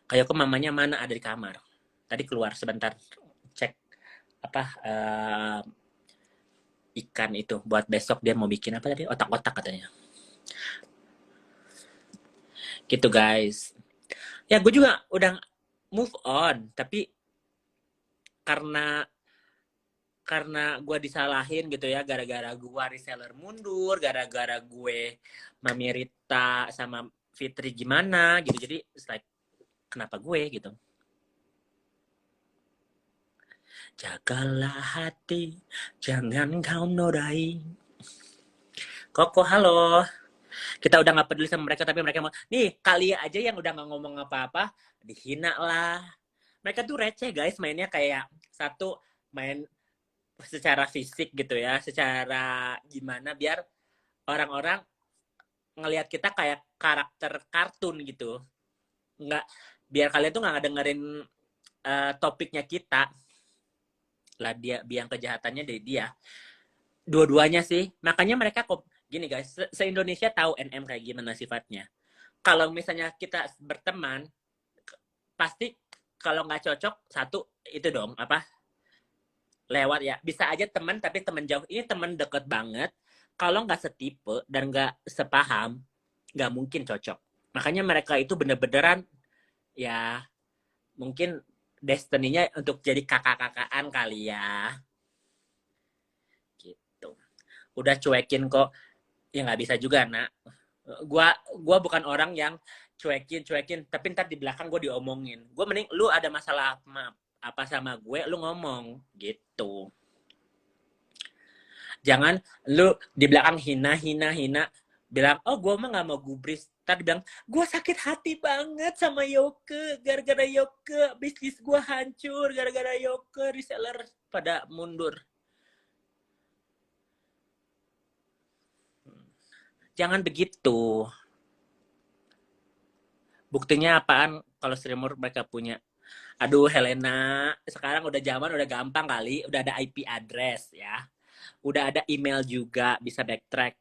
Kayak ke mamanya mana, ada di kamar. Tadi keluar sebentar cek ikan itu buat besok dia mau bikin apa tadi, otak-otak katanya. Gitu guys. Ya gue juga udah move on, tapi karena gue disalahin gitu ya, gara-gara gue reseller mundur, gara-gara gue Mami Rita sama Fitri gimana gitu. Jadi it's like, kenapa gue gitu. Jagalah hati, jangan kau nodai. Koko, halo. Kita udah gak peduli sama mereka, tapi mereka mau, nih kali aja yang udah gak ngomong apa-apa, dihina lah. Mereka tuh receh guys, mainnya kayak satu, main secara fisik gitu ya, secara gimana biar orang-orang ngelihat kita kayak karakter kartun gitu. Nggak, biar kalian tuh nggak dengerin topiknya kita lah, dia biang kejahatannya dari dia. Dua-duanya sih, makanya mereka kok gini guys, se-Indonesia tahu NM kayak gimana sifatnya. Kalau misalnya kita berteman, pasti kalau nggak cocok satu itu dong lewat ya. Bisa aja teman tapi teman jauh. Ini teman deket banget. Kalau nggak setipe dan nggak sepaham, nggak mungkin cocok. Makanya mereka itu bener-beneran ya mungkin destiny-nya untuk jadi kakak-kakaan kali ya. Gitu. Udah cuekin kok. Ya nggak bisa juga, nak. Gua bukan orang yang cuekin, tapi ntar di belakang gue diomongin. Gue mending lu ada masalah apa sama gue, lu ngomong gitu. Jangan lu di belakang hina, bilang, oh gue mah nggak mau gubris. Tadi bilang, gue sakit hati banget sama Yoke, gara-gara Yoke bisnis gue hancur, gara-gara Yoke reseller pada mundur. Jangan begitu. Buktinya apaan kalau streamer mereka punya? Aduh Helena, sekarang udah zaman udah gampang kali, udah ada IP address ya. Udah ada email juga, bisa backtrack.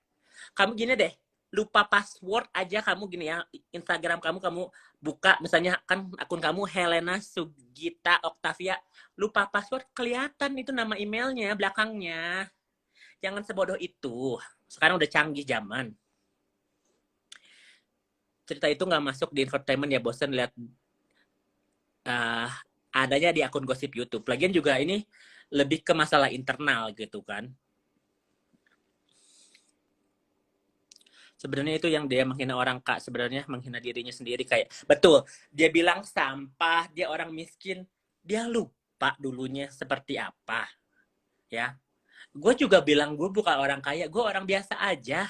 Kamu gini deh, lupa password aja kamu gini ya, Instagram kamu buka misalnya kan akun kamu Helena Sugita Octavia, lupa password kelihatan itu nama emailnya belakangnya. Jangan sebodoh itu. Sekarang udah canggih zaman. Cerita itu nggak masuk di entertainment ya, bosen lihat adanya di akun gosip YouTube. Lagian juga ini lebih ke masalah internal gitu kan. Sebenarnya itu yang dia menghina orang, Kak. Sebenarnya menghina dirinya sendiri kayak, betul. Dia bilang sampah, dia orang miskin. Dia lupa dulunya seperti apa, ya. Gue juga bilang gue bukan orang kaya, gue orang biasa aja.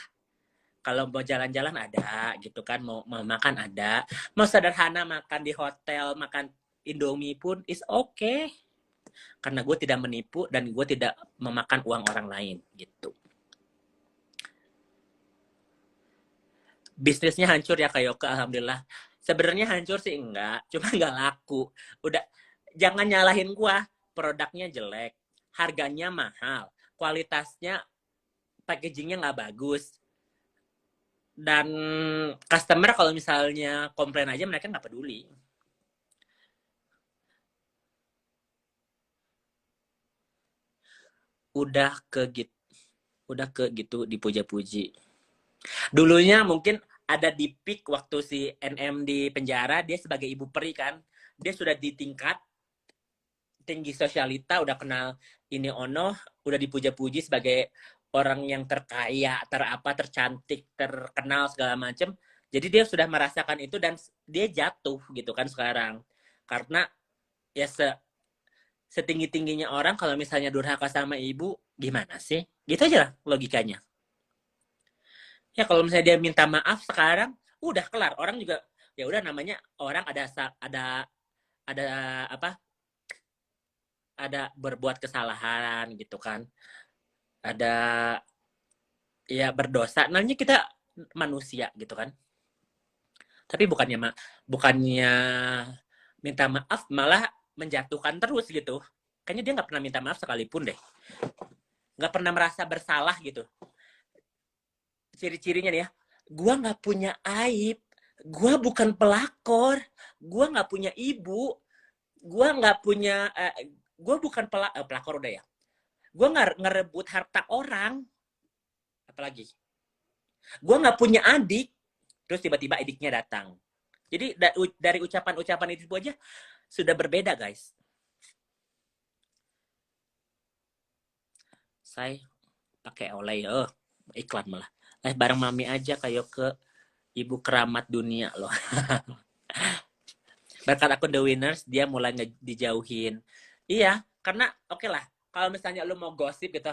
Kalau mau jalan-jalan ada gitu kan, mau makan ada, mau sederhana makan di hotel, makan Indomie pun is okay, karena gue tidak menipu dan gue tidak memakan uang orang lain gitu. Bisnisnya hancur ya Kak Yoke, alhamdulillah. Sebenarnya hancur sih enggak, cuma nggak laku. Udah, jangan nyalahin gua, produknya jelek, harganya mahal, kualitasnya, packagingnya nggak bagus, dan customer kalau misalnya komplain aja mereka nggak peduli. Udah ke gitu, dipuja-puji. Dulunya mungkin ada di peak waktu si NM di penjara, dia sebagai ibu peri kan, dia sudah di tingkat tinggi sosialita, udah kenal ini ono, udah dipuja-puji sebagai orang yang terkaya, tercantik, terkenal segala macem. Jadi dia sudah merasakan itu dan dia jatuh gitu kan sekarang. Karena ya setinggi-tingginya orang kalau misalnya durhaka sama ibu, gimana sih? Gitu aja lah logikanya. Ya kalau misalnya dia minta maaf sekarang, udah kelar. Orang juga ya udah, namanya orang ada apa? Ada berbuat kesalahan gitu kan. Ada ya berdosa. Namanya kita manusia gitu kan. Tapi bukannya minta maaf malah menjatuhkan terus gitu. Kayaknya dia nggak pernah minta maaf sekalipun deh. Nggak pernah merasa bersalah gitu. Ciri-cirinya nih ya, gue nggak punya aib, gue bukan pelakor, gue nggak punya ibu, gue nggak punya, gue bukan pelakor udah ya, gue nggak ngerebut harta orang, apalagi, gue nggak punya adik, terus tiba-tiba adiknya datang. Jadi dari ucapan-ucapan itu aja sudah berbeda guys. Saya pakai oleh, iklan malah. Bareng mami aja kayak ke ibu keramat dunia loh. Berkat aku The Winners, dia mulai dijauhin. Iya, karena oke lah, kalau misalnya lu mau gosip gitu,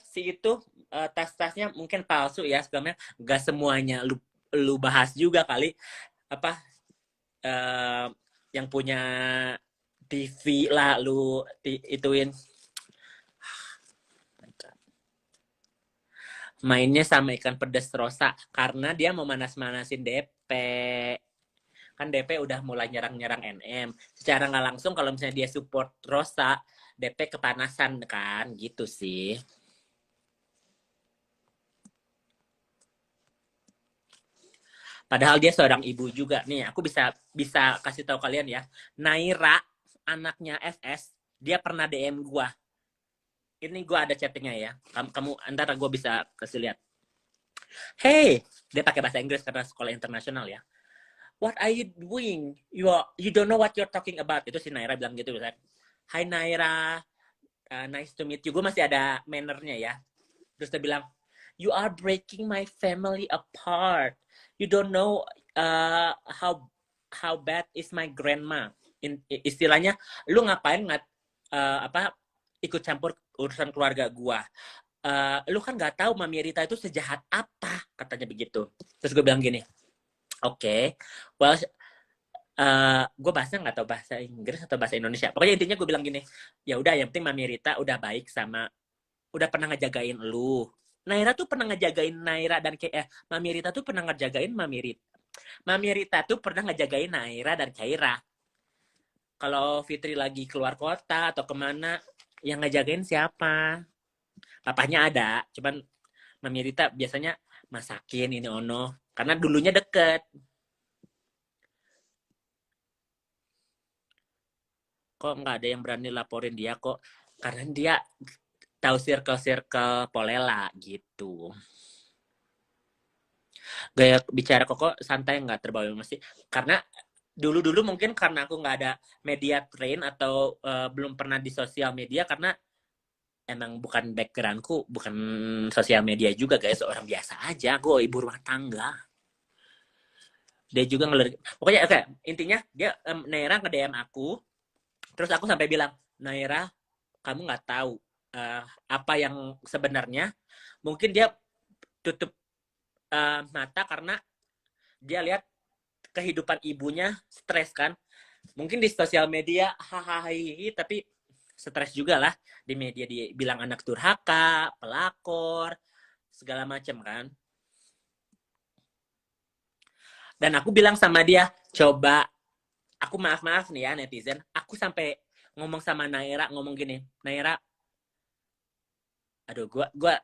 si itu tas-tasnya mungkin palsu ya, sebenarnya gak semuanya lu bahas juga kali. Apa yang punya TV lah lu ituin. Mainnya sama ikan pedas Rosa karena dia mau manas-manasin DP. Kan DP udah mulai nyerang-nyerang NM. Secara nggak langsung kalau misalnya dia support Rosa, DP kepanasan kan, gitu sih. Padahal dia seorang ibu juga. Nih, aku bisa kasih tahu kalian ya. Naira, anaknya FS, dia pernah DM gua. Ini gue ada chattingnya ya. Kamu antara gue bisa kasih lihat. Hey, dia pakai bahasa Inggris karena sekolah internasional ya. What are you doing? You don't know what you're talking about. Itu si Naira bilang gitu. Hi Naira, nice to meet you. Gue masih ada mannernya ya. Terus dia bilang, you are breaking my family apart. You don't know how bad is my grandma. Istilahnya, lu ngapain ikut campur urusan keluarga gua. Lu kan nggak tahu Mami Rita itu sejahat apa, katanya begitu. Terus gue bilang gini, oke, well, gue bahasnya nggak tahu bahasa Inggris atau bahasa Indonesia. Pokoknya intinya gue bilang gini, ya udah, yang penting Mami Rita udah baik udah pernah ngejagain lu. Naira tuh pernah ngejagain Naira dan Mami Rita tuh pernah ngejagain Mami Rita. Mami Rita tuh pernah ngejagain Naira dan Kaira. Kalau Fitri lagi keluar kota atau kemana, yang ngejagain siapa? Papahnya ada, cuman Mami Rita biasanya masakin ini ono, karena dulunya deket. Kok nggak ada yang berani laporin dia kok? Karena dia tahu circle Polela gitu. Gaya bicara kok santai, nggak terbawa emosi. Karena dulu mungkin karena aku nggak ada media train atau belum pernah di sosial media, karena emang bukan backgroundku, bukan sosial media juga guys, orang biasa aja, gue ibu rumah tangga. Dia juga pokoknya intinya dia Naira nge-DM aku, Terus aku sampai bilang, Naira, kamu nggak tahu apa yang sebenarnya. Mungkin dia tutup mata karena dia lihat kehidupan ibunya stres kan. Mungkin di sosial media hahaha, tapi stres juga lah. Di media dibilang anak durhaka, pelakor, segala macam kan. Dan aku bilang sama dia, coba, aku maaf nih ya netizen, aku sampai ngomong sama Naira, ngomong gini, Naira, aduh gua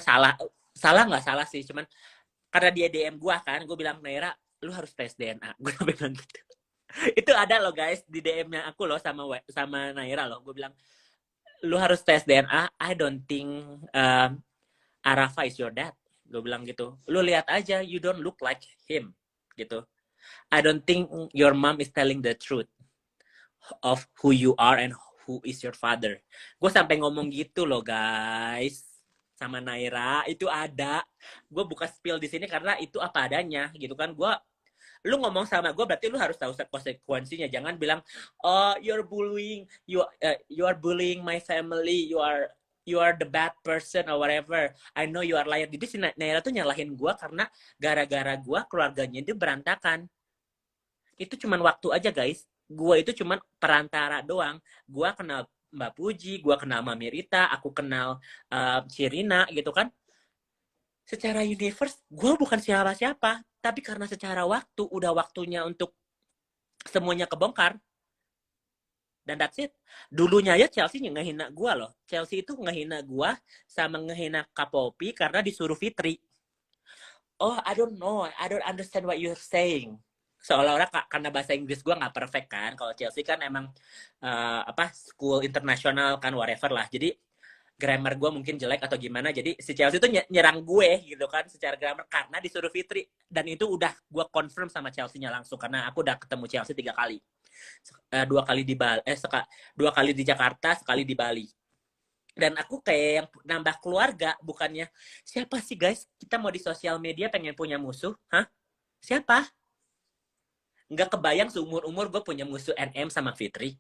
salah nggak salah sih, cuman karena dia DM gua kan, gue bilang, Naira, lu harus tes DNA. Gue bilang gitu. Itu ada loh guys di DM-nya aku loh sama Naira loh. Gue bilang, lu harus tes DNA. I don't think Arafa is your dad. Gue bilang gitu. Lu lihat aja, you don't look like him gitu. I don't think your mom is telling the truth of who you are and who is your father. Gue sampai ngomong gitu loh guys sama Naira. Itu ada. Gue buka spill di sini karena itu apa adanya gitu kan. Lu ngomong sama gue berarti lu harus tahu konsekuensinya. Jangan bilang, oh you're bullying, you are bullying my family, you are the bad person or whatever. I know you are liar. Jadi si Naira tuh nyalahin gue karena gara-gara gue keluarganya itu berantakan. Itu cuman waktu aja guys. Gue itu cuman perantara doang. Gue kenal Mbak Puji, gue kenal Mami Rita, aku kenal Shirina gitu kan. Secara universe, gue bukan siapa-siapa. Tapi karena secara waktu, udah waktunya untuk semuanya kebongkar. Dan that's it. Dulunya ya Chelsea ngehina gue loh. Chelsea itu ngehina gue sama ngehina Kak Poppy karena disuruh Fitri. Oh, I don't know. I don't understand what you're saying. Seolah-olah karena bahasa Inggris gue nggak perfect kan. Kalau Chelsea kan emang school internasional kan, whatever lah. Jadi grammar gue mungkin jelek atau gimana. Jadi si Chelsea itu nyerang gue gitu kan secara grammar karena disuruh Fitri. Dan itu udah gue confirm sama Chelsea-nya langsung karena aku udah ketemu Chelsea 3 kali. 2 kali di Bali, 2 kali di Jakarta, sekali di Bali. Dan aku kayak yang nambah keluarga, bukannya siapa sih guys? Kita mau di sosial media pengen punya musuh, hah? Siapa? Nggak kebayang seumur-umur gue punya musuh NM sama Fitri.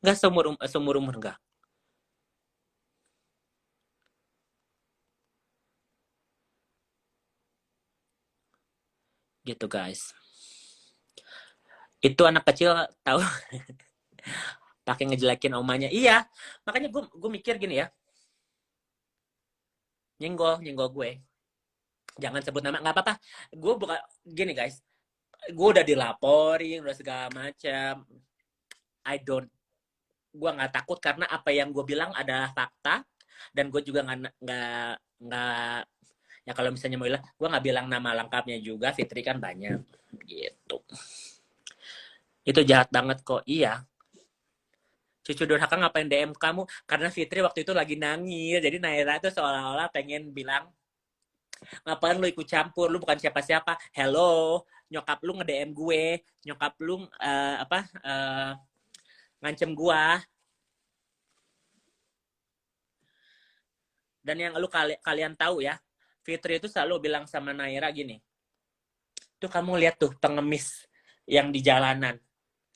Nggak seumur-umur nggak. Gitu guys. Itu anak kecil tahu pakai ngejelekin omanya. Iya, makanya gue mikir gini ya. Nyenggol gue. Jangan sebut nama, nggak apa-apa. Gue bukan gini guys. Gue udah dilaporin, udah segala macam. Gue nggak takut karena apa yang gue bilang adalah fakta dan gue juga nggak ya kalau misalnya mau bilang, gue nggak bilang nama lengkapnya juga. Fitri kan banyak gitu. Itu jahat banget kok. Iya. Cucu durhaka ngapain DM kamu? Karena Fitri waktu itu lagi nangis. Jadi Naira itu seolah-olah pengen bilang, ngapain lu ikut campur? Lu bukan siapa-siapa. Hello, nyokap lu nge-DM gue. Nyokap lu ngancem gue. Dan yang kalian tahu ya, Fitri itu selalu bilang sama Naira gini, tuh kamu lihat tuh pengemis yang di jalanan.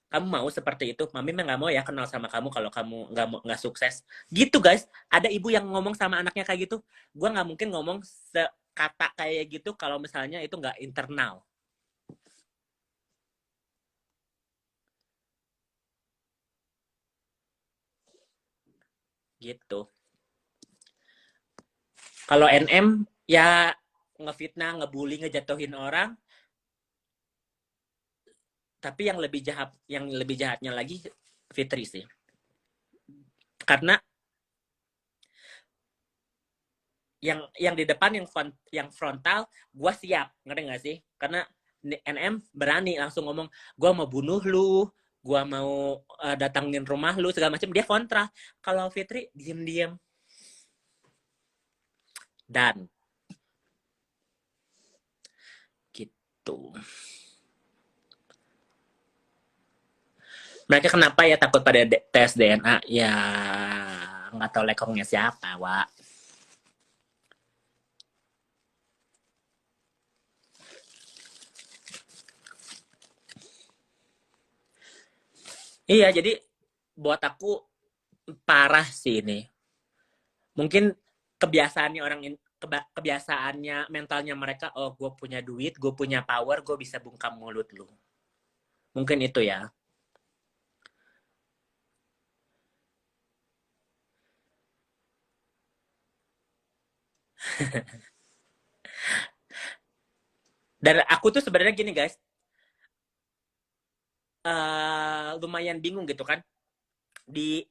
Kamu mau seperti itu? Mami mah nggak mau ya kenal sama kamu kalau kamu nggak sukses. Gitu guys. Ada ibu yang ngomong sama anaknya kayak gitu. Gue nggak mungkin ngomong sekata kayak gitu kalau misalnya itu nggak internal. Gitu. Kalau NM ya ngefitnah, ngebully, ngejatuhin orang. Tapi yang lebih jahatnya lagi Fitri sih. Karena yang di depan yang frontal gue siap, ngerti nggak sih? Karena NM berani langsung ngomong, gue mau bunuh lu, gue mau datangin rumah lu, segala macam. Dia kontra. Kalau Fitri diem-diem. Dan gitu. Mereka kenapa ya takut pada tes DNA? Ya nggak tahu lekongnya siapa, Wak. Iya, jadi buat aku parah sih ini. Mungkin kebiasaannya kebiasaannya mentalnya mereka, oh gue punya duit, gue punya power, gue bisa bungkam mulut lu. Mungkin itu ya. Dan aku tuh sebenarnya gini guys, lumayan bingung gitu kan di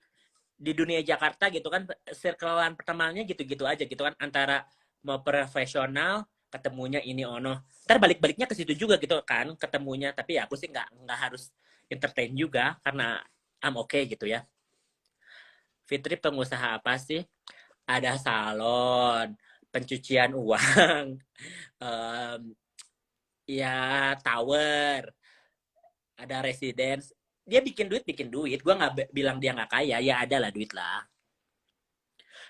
dunia Jakarta gitu kan, circlean pertemanannya gitu-gitu aja gitu kan, antara mau profesional ketemunya ini ono, ntar balik-baliknya ke situ juga gitu kan ketemunya, tapi ya aku sih nggak harus entertain juga karena I'm okay gitu ya. Fitri pengusaha apa sih? Ada salon, pencucian uang, um, ya tower, ada residence. Dia bikin duit. Gue nggak bilang dia nggak kaya, ya ada lah duit lah.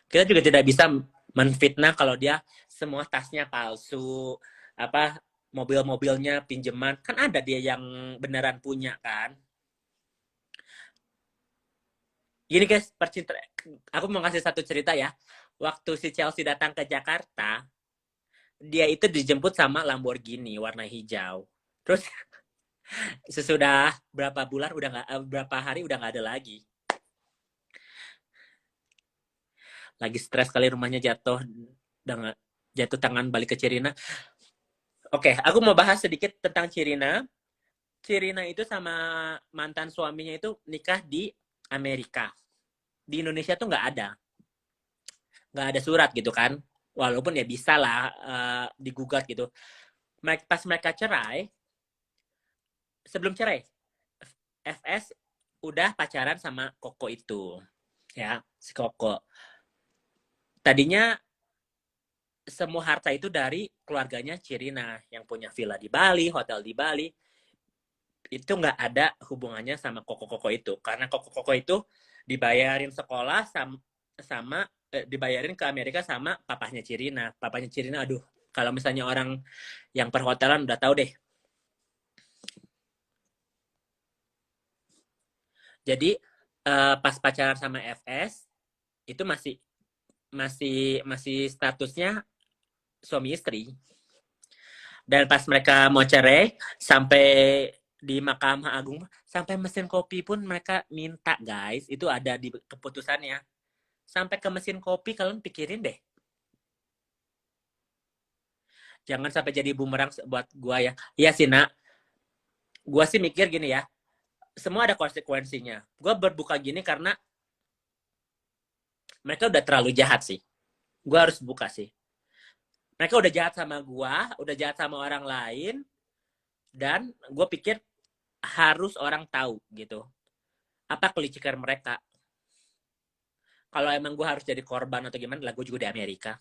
Kita juga tidak bisa menfitnah kalau dia semua tasnya palsu, apa mobil-mobilnya pinjaman, kan ada dia yang beneran punya kan. Gini guys, aku mau kasih satu cerita ya. Waktu si Chelsea datang ke Jakarta, dia itu dijemput sama Lamborghini warna hijau. Terus sesudah berapa bulan udah nggak, berapa hari udah nggak ada lagi. Lagi stres kali, rumahnya jatuh, dengan jatuh tangan balik ke Cirina. Oke, aku mau bahas sedikit tentang Cirina. Cirina itu sama mantan suaminya itu nikah di Amerika. Di Indonesia tuh nggak ada surat gitu kan. Walaupun ya bisa lah digugat gitu. Pas mereka cerai, sebelum cerai, FS udah pacaran sama Koko itu, ya si Koko. Tadinya semua harta itu dari keluarganya Cirina yang punya villa di Bali, hotel di Bali. Itu nggak ada hubungannya sama koko-koko itu, karena koko-koko itu dibayarin sekolah sama dibayarin ke Amerika sama papahnya Cirina. Aduh, kalau misalnya orang yang perhotelan udah tahu deh. Jadi pas pacaran sama FS itu masih masih masih statusnya suami istri. Dan pas mereka mau cerai, sampai di Mahkamah Agung, sampai mesin kopi pun mereka minta guys, itu ada di keputusannya. Sampai ke mesin kopi kalian pikirin deh. Jangan sampai jadi bumerang buat gua ya. Iya sih nak, gua sih mikir gini ya, semua ada konsekuensinya. Gua berbuka gini karena mereka udah terlalu jahat sih. Gua harus buka sih. Mereka udah jahat sama gua, udah jahat sama orang lain, dan gue pikir harus orang tahu gitu apa kelicikan mereka. Kalau emang gue harus jadi korban atau gimana, lah gue juga di Amerika.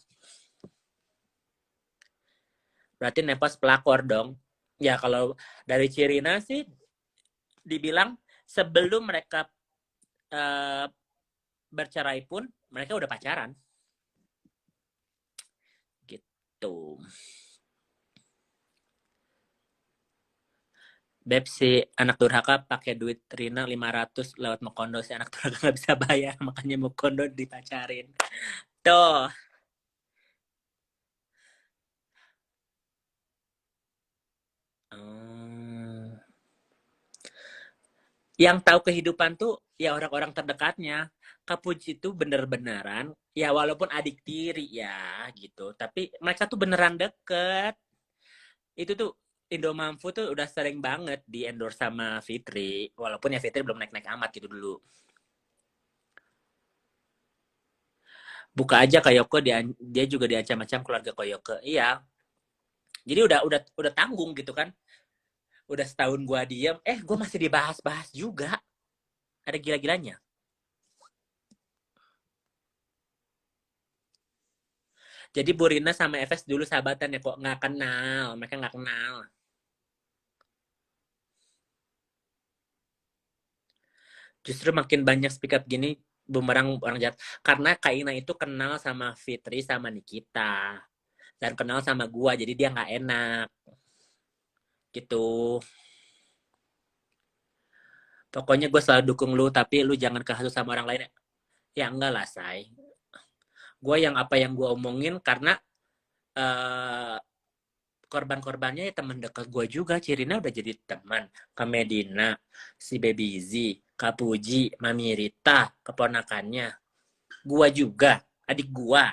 Berarti nepos pelakor dong. Ya kalau dari Cirina sih dibilang sebelum mereka uh, bercerai pun mereka udah pacaran. Gitu. Beb, si anak durhaka pakai duit Rina 500 lewat Mokondo. Si anak durhaka nggak bisa bayar, makanya Mokondo dipacarin. Tuh. Hmm. Yang tahu kehidupan tuh ya orang-orang terdekatnya. Kapuji itu bener-beneran, ya walaupun adik tiri ya gitu, tapi mereka tuh beneran deket. Itu tuh Indomampu tuh udah sering banget di endorse sama Fitri, walaupun ya Fitri belum naik-naik amat gitu dulu. Buka aja Koyoko, dia juga diancam-ancam keluarga Koyoko. Iya. Jadi udah tanggung gitu kan. Udah setahun gua diem, gua masih dibahas-bahas juga. Ada gila-gilanya. Jadi Burina sama Efes dulu sahabatan ya, kok nggak kenal, mereka nggak kenal. Justru makin banyak speak up gini, bumerang orang jahat. Karena Kaina itu kenal sama Fitri sama Nikita. Dan kenal sama gua, jadi dia nggak enak. Gitu. Pokoknya gue selalu dukung lu, tapi lu jangan kehasut sama orang lain. Ya enggak lah, say. Gue yang apa yang gue omongin karena eh korban-korbannya ya teman dekat gue juga. Cirina udah jadi teman. Kak Medina, si Baby Z, Kak Puji, Mami Rita, keponakannya. Gua juga, adik gua.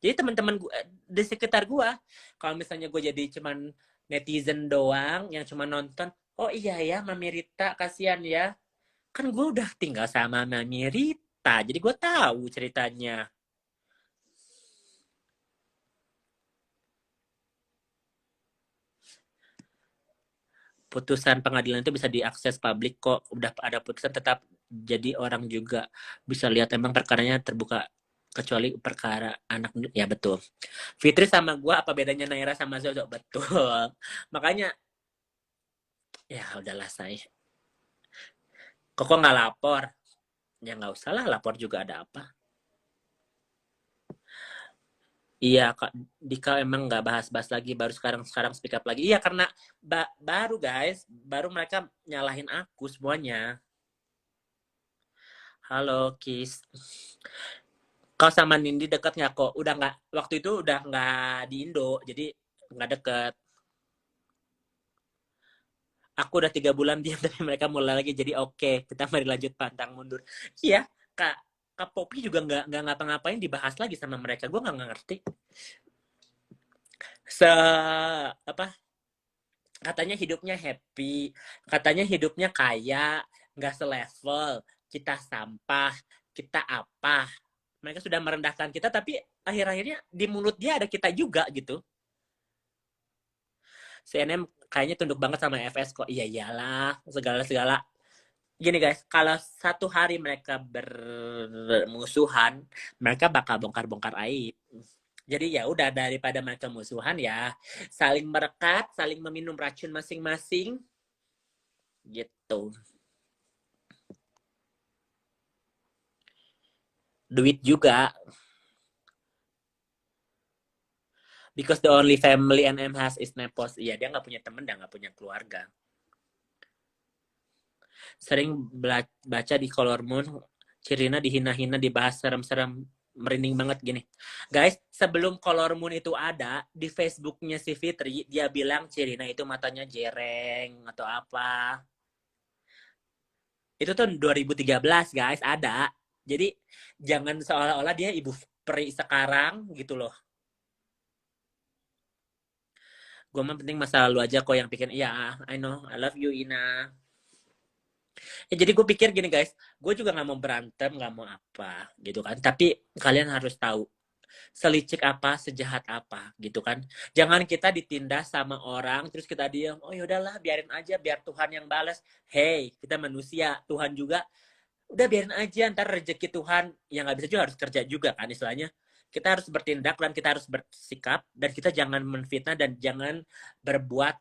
Jadi teman-teman gua di sekitar gua, kalau misalnya gue jadi cuman netizen doang yang cuma nonton, oh iya ya Mami Rita kasihan ya. Kan gue udah tinggal sama Mami Rita, jadi gue tahu ceritanya. Putusan pengadilan itu bisa diakses publik kok. Udah ada putusan tetap jadi orang juga bisa lihat emang perkaranya terbuka kecuali perkara anak ya betul. Fitri sama gua apa bedanya Naira sama Zozo betul. Makanya ya udahlah saya. Kok nggak lapor? Ya nggak usah lah lapor juga ada apa. Iya Kak Dika emang nggak bahas-bahas lagi baru sekarang speak up lagi. Iya karena baru guys, baru mereka nyalahin aku semuanya. Halo Kis. Kau sama Nindi deket nggak kok? Udah nggak, waktu itu udah nggak di Indo, jadi nggak deket. Aku udah 3 bulan diam, tapi mereka mulai lagi jadi oke. Kita mari lanjut pantang mundur. Iya, Kak, Kak Poppy juga nggak ngapa-ngapain dibahas lagi sama mereka. Gue nggak ngerti. Se apa? Katanya hidupnya happy, katanya hidupnya kaya, nggak selevel. Kita sampah, kita apa? Mereka sudah merendahkan kita, tapi akhir-akhirnya di mulut dia ada kita juga gitu. CNM kayaknya tunduk banget sama FS kok. Iya iyalah, segala-segala. Gini guys, kalau satu hari mereka bermusuhan, mereka bakal bongkar-bongkar aib. Jadi ya udah daripada mereka musuhan ya saling merekat, saling meminum racun masing-masing gitu. Duit juga. Because the only family NM has is Nepos. Iya, dia nggak punya temen dan nggak punya keluarga. Sering baca di Color Moon, Cirina dihina-hina, dibahas serem-serem, merinding banget gini. Guys, sebelum Color Moon itu ada, di Facebooknya si Fitri, dia bilang Cirina itu matanya jereng atau apa. Itu tahun 2013, guys, ada. Jadi, jangan seolah-olah dia ibu peri sekarang gitu loh. Gue mah penting masa lalu aja kok yang pikir, iya, I know, I love you, Ina. Ya, jadi gue pikir gini guys, gue juga nggak mau berantem, nggak mau apa gitu kan. Tapi kalian harus tahu selicik apa, sejahat apa gitu kan. Jangan kita ditindas sama orang terus kita diam. Oh yaudahlah, biarin aja, biar Tuhan yang balas. Hey, kita manusia, Tuhan juga. Udah biarin aja, ntar rezeki Tuhan yang nggak bisa juga harus kerja juga kan istilahnya. Kita harus bertindak dan kita harus bersikap dan kita jangan menfitnah dan jangan berbuat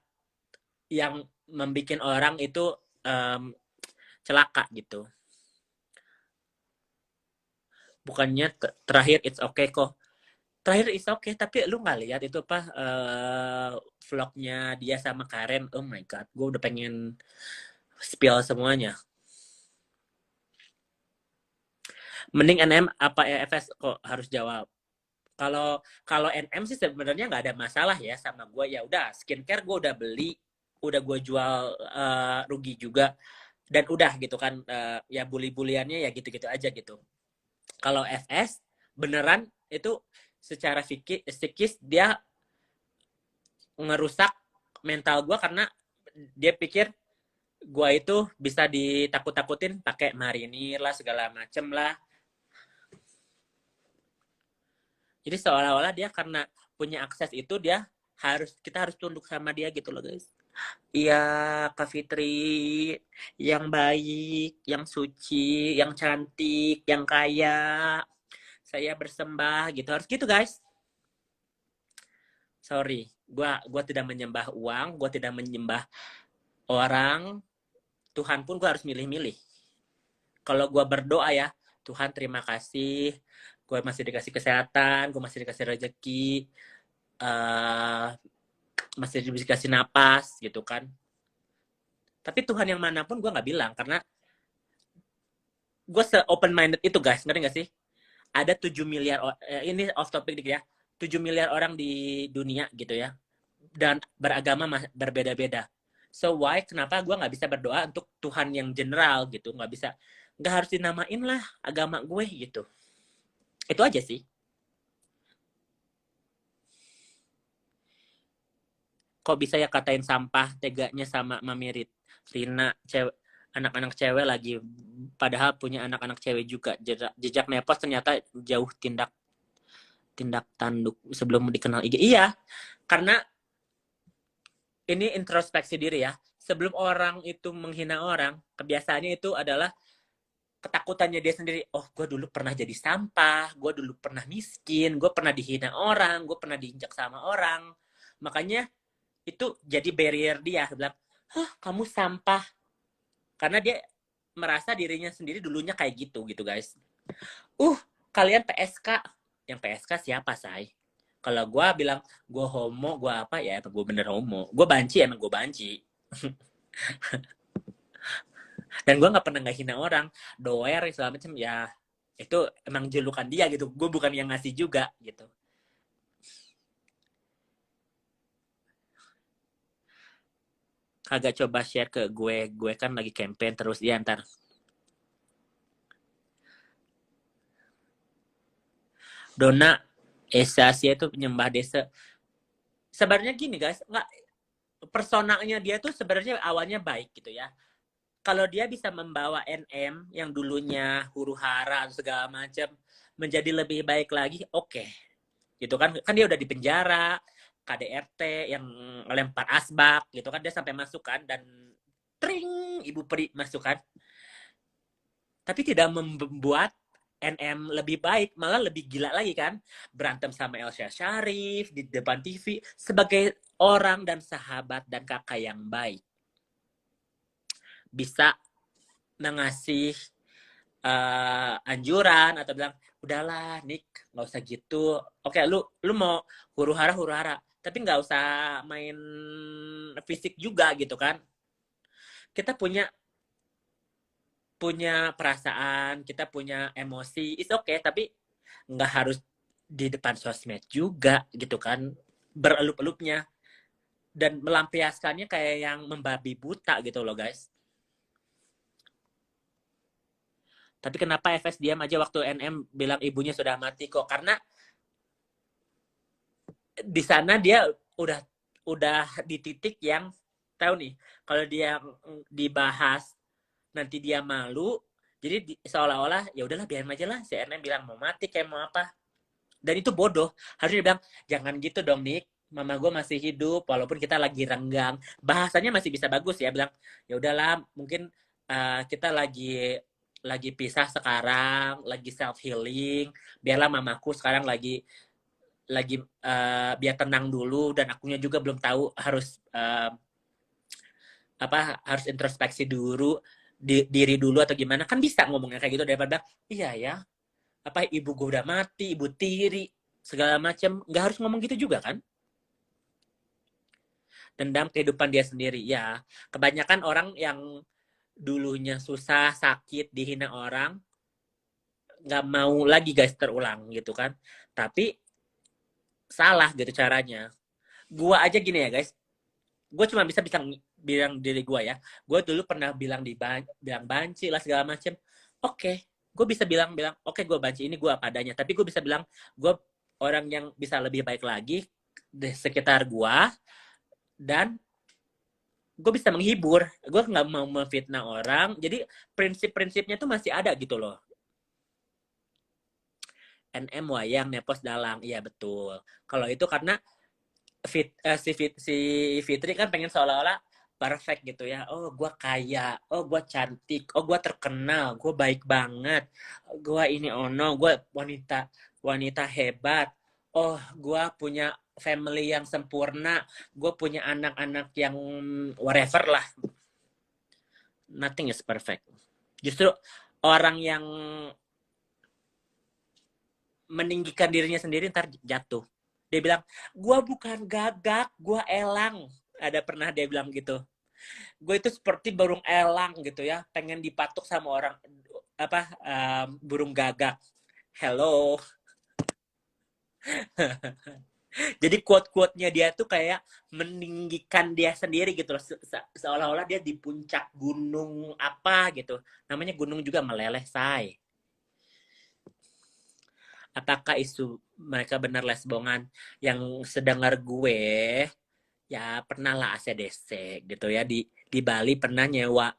yang membuat orang itu celaka gitu. Bukannya terakhir it's okay kok. Terakhir it's okay, tapi lu nggak lihat itu apa vlognya dia sama Karen? Oh my god, gue udah pengen spill semuanya. Mending NM apa EFS kok harus jawab. Kalau NM sih sebenarnya nggak ada masalah ya sama gue. Ya udah skincare gue udah beli, udah gue jual rugi juga dan udah gitu kan ya bully-buliannya ya gitu-gitu aja gitu. Kalau FS beneran itu secara psikis dia ngerusak mental gue karena dia pikir gue itu bisa ditakut-takutin pakai marinir lah segala macem lah. Jadi seolah-olah dia karena punya akses itu dia kita harus tunduk sama dia gitu loh guys. Iya Kak Fitri, yang baik, yang suci, yang cantik, yang kaya. Saya bersembah gitu, harus gitu guys. Sorry, gua tidak menyembah uang, gua tidak menyembah orang. Tuhan pun gua harus milih-milih. Kalau gua berdoa ya, Tuhan terima kasih, gue masih dikasih kesehatan, gue masih dikasih rezeki, masih dikasih napas gitu kan. Tapi Tuhan yang manapun gue nggak bilang karena gue se-open minded itu guys, ngerti gak sih? Ada 7 miliar, ini off topic dikit ya, 7 miliar orang di dunia gitu ya, dan beragama berbeda-beda. So why, kenapa gue nggak bisa berdoa untuk Tuhan yang general gitu? Nggak harus dinamain lah agama gue gitu. Itu aja sih. Kok bisa ya katain sampah teganya sama Mami Rina, anak-anak cewek lagi, padahal punya anak-anak cewek juga. Jejak nepos ternyata jauh tindak tanduk sebelum dikenal IG. Iya, karena ini introspeksi diri ya. Sebelum orang itu menghina orang, kebiasaannya itu adalah ketakutannya dia sendiri. Oh, gue dulu pernah jadi sampah, gue dulu pernah miskin, gue pernah dihina orang, gue pernah diinjak sama orang. Makanya itu jadi barrier dia. Bilang, hah, kamu sampah. Karena dia merasa dirinya sendiri dulunya kayak gitu guys. Kalian PSK. Yang PSK siapa, say? Kalau gue bilang gue homo, gue apa ya, emang gue bener homo. Gue banci, emang gue banci. Dan gue nggak pernah nggak hina orang, doer segala macam ya. Itu emang julukan dia gitu. Gue bukan yang ngasih juga gitu. Kagak coba share ke gue kan lagi campaign terus ya ntar. Dona Esa Asia itu penyembah desa. Sebenarnya gini guys, nggak, personanya dia tuh sebenarnya awalnya baik gitu ya. Kalau dia bisa membawa NM yang dulunya huru-hara segala macam menjadi lebih baik lagi, oke. Gitu kan dia udah di penjara, KDRT yang lempar asbak gitu kan, dia sampai masuk kan, dan tring Ibu Peri masuk kan. Tapi tidak membuat NM lebih baik, malah lebih gila lagi kan, berantem sama Elsa Syarif di depan TV sebagai orang dan sahabat dan kakak yang baik. Bisa mengasih anjuran atau bilang, udahlah Nick, nggak usah gitu. Oke, lu mau huru-hara, tapi nggak usah main fisik juga gitu kan. Kita punya perasaan, kita punya emosi, it's okay, tapi nggak harus di depan sosmed juga gitu kan, berelup-elupnya dan melampiaskannya kayak yang membabi buta gitu loh guys. Tapi kenapa FS diam aja waktu NM bilang ibunya sudah mati kok? Karena di sana dia udah di titik yang tahu nih, kalau dia dibahas nanti dia malu, jadi seolah-olah ya udahlah biarin aja lah, si NM bilang mau mati kayak mau apa, dan itu bodoh. Harusnya dia bilang jangan gitu dong Nick, mama gue masih hidup walaupun kita lagi renggang, bahasanya masih bisa bagus ya, bilang ya udahlah mungkin kita lagi pisah sekarang, lagi self healing, biarlah mamaku sekarang lagi biar tenang dulu, dan akunya juga belum tahu harus harus introspeksi dulu diri dulu atau gimana, kan bisa ngomongnya kayak gitu, daripada iya ya ibu gue udah mati, ibu tiri segala macam, nggak harus ngomong gitu juga kan. Dendam kehidupan dia sendiri ya. Kebanyakan orang yang dulunya susah, sakit, dihina orang, nggak mau lagi guys terulang gitu kan. Tapi salah gitu caranya. Gua aja gini ya guys, gue cuma bisa bilang diri gue ya, gue dulu pernah bilang bilang banci lah segala macem. Oke, gue bisa bilang oke, gue banci, ini gue apa adanya, tapi gue bisa bilang gue orang yang bisa lebih baik lagi di sekitar gue, dan gue bisa menghibur, gue nggak mau memfitnah orang, jadi prinsip-prinsipnya tuh masih ada gitu loh. NM wayang nepos dalang, iya betul. Kalau itu karena si Fitri kan pengen seolah-olah perfect gitu ya. Oh, gue kaya, oh gue cantik, oh gue terkenal, gue baik banget, gue ini gue wanita hebat, oh gue punya family yang sempurna, gue punya anak-anak yang whatever lah. Nothing is perfect. Justru orang yang meninggikan dirinya sendiri ntar jatuh. Dia bilang, gue bukan gagak, gue elang. Ada pernah dia bilang gitu. Gue itu seperti burung elang gitu ya, pengen dipatuk sama orang. burung gagak. Hello. Jadi quote-quote-nya dia tuh kayak meninggikan dia sendiri gitu loh. Seolah-olah dia di puncak gunung apa gitu. Namanya gunung juga meleleh, say. Apakah isu mereka benar lesbongan? Yang sedengar gue, ya pernah lah ACDC gitu ya. Di Bali pernah nyewa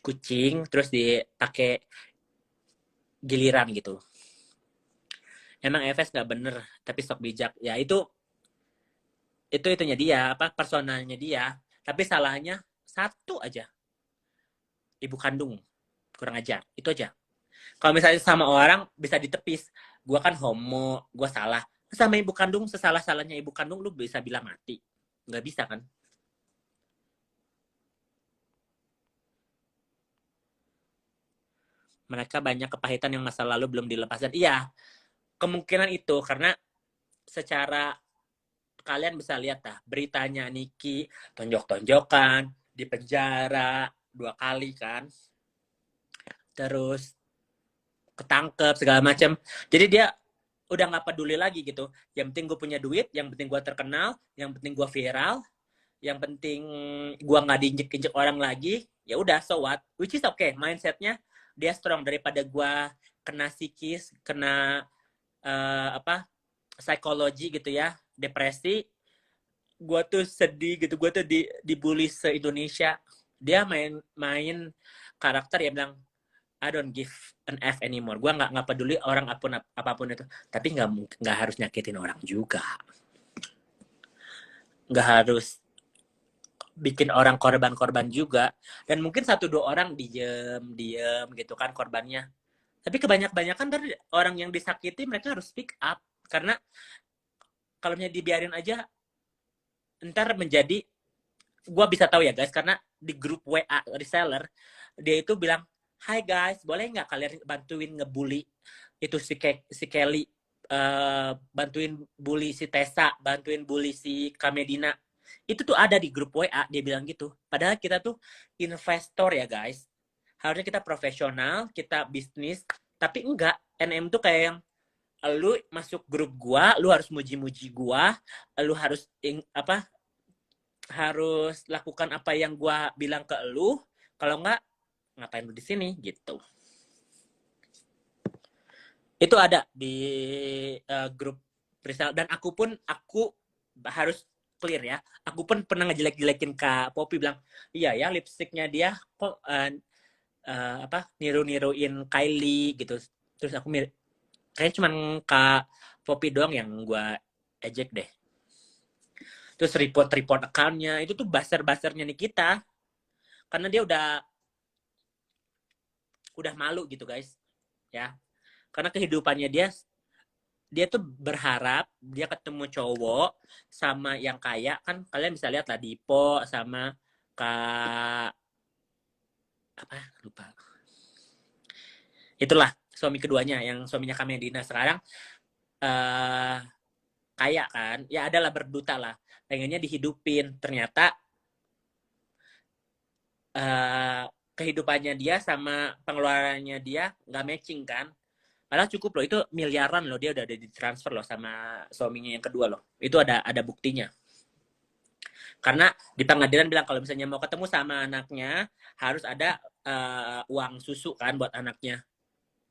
kucing, terus dipakai giliran gitu. Emang Efes nggak bener, tapi sok bijak. Ya itu itunya dia, personalnya dia. Tapi salahnya satu aja, ibu kandung kurang ajar, itu aja. Kalau misalnya sama orang bisa ditepis, gue kan homo, gue salah. Sama ibu kandung, sesalah-salahnya ibu kandung lu bisa bilang mati, nggak bisa kan? Mereka banyak kepahitan yang masa lalu belum dilepaskan. Iya, kemungkinan itu karena secara kalian bisa lihat dah beritanya Niki tonjok-tonjokan di penjara 2 kali kan, terus ketangkep segala macam. Jadi dia udah nggak peduli lagi gitu. Yang penting gue punya duit, yang penting gue terkenal, yang penting gue viral, yang penting gue nggak diinjek-injek orang lagi. Ya udah, so what? Which is okay. Mindsetnya dia strong daripada gue kena psikis, kena psikologi gitu ya, depresi. Gue tuh sedih gitu, gue tuh dibully se-Indonesia. Dia main karakter ya bilang, I don't give an F anymore. Gue nggak peduli orang apapun itu. Tapi nggak harus nyakitin orang juga. Nggak harus bikin orang korban juga. Dan mungkin 1-2 orang diem gitu kan korbannya. Tapi kebanyakan dari orang yang disakiti mereka harus speak up. Karena kalau misalnya dibiarin aja, ntar menjadi, gue bisa tahu ya guys, karena di grup WA reseller, dia itu bilang, "Hai guys, boleh nggak kalian bantuin ngebully itu si Kelly, bantuin bully si Tessa, bantuin bully si Kamedina." Itu tuh ada di grup WA, dia bilang gitu. Padahal kita tuh investor ya guys. Harusnya kita profesional, kita bisnis, tapi enggak. NM tuh kayak yang, lu masuk grup gua, lu harus muji-muji gua, lu harus harus lakukan apa yang gua bilang ke lu. Kalau enggak, ngapain lu di sini gitu. Itu ada di grup Priscil, dan aku harus clear ya. Aku pun pernah ngejelek-jelekin Kak Poppy, bilang, "Iya ya, lipstiknya dia kok niru-niruin Kylie gitu." Terus aku kayaknya cuma Kak Poppy doang yang gua ejek deh. Terus report account-nya itu tuh buzzer-buzzernya Nikita. Karena dia udah malu gitu guys. Ya. Karena kehidupannya dia tuh berharap dia ketemu cowok sama yang kaya, kan kalian bisa lihat lah Dipo sama Kak lupa. Itulah suami keduanya, yang suaminya Kamedina sekarang kaya kan. Ya adalah berduta lah. Pengennya dihidupin. Ternyata kehidupannya dia sama pengeluarannya dia nggak matching kan. Padahal cukup loh, itu miliaran loh, dia udah ada ditransfer loh sama suaminya yang kedua loh. Itu ada buktinya. Karena di pengadilan bilang kalau misalnya mau ketemu sama anaknya harus ada uang susu kan buat anaknya.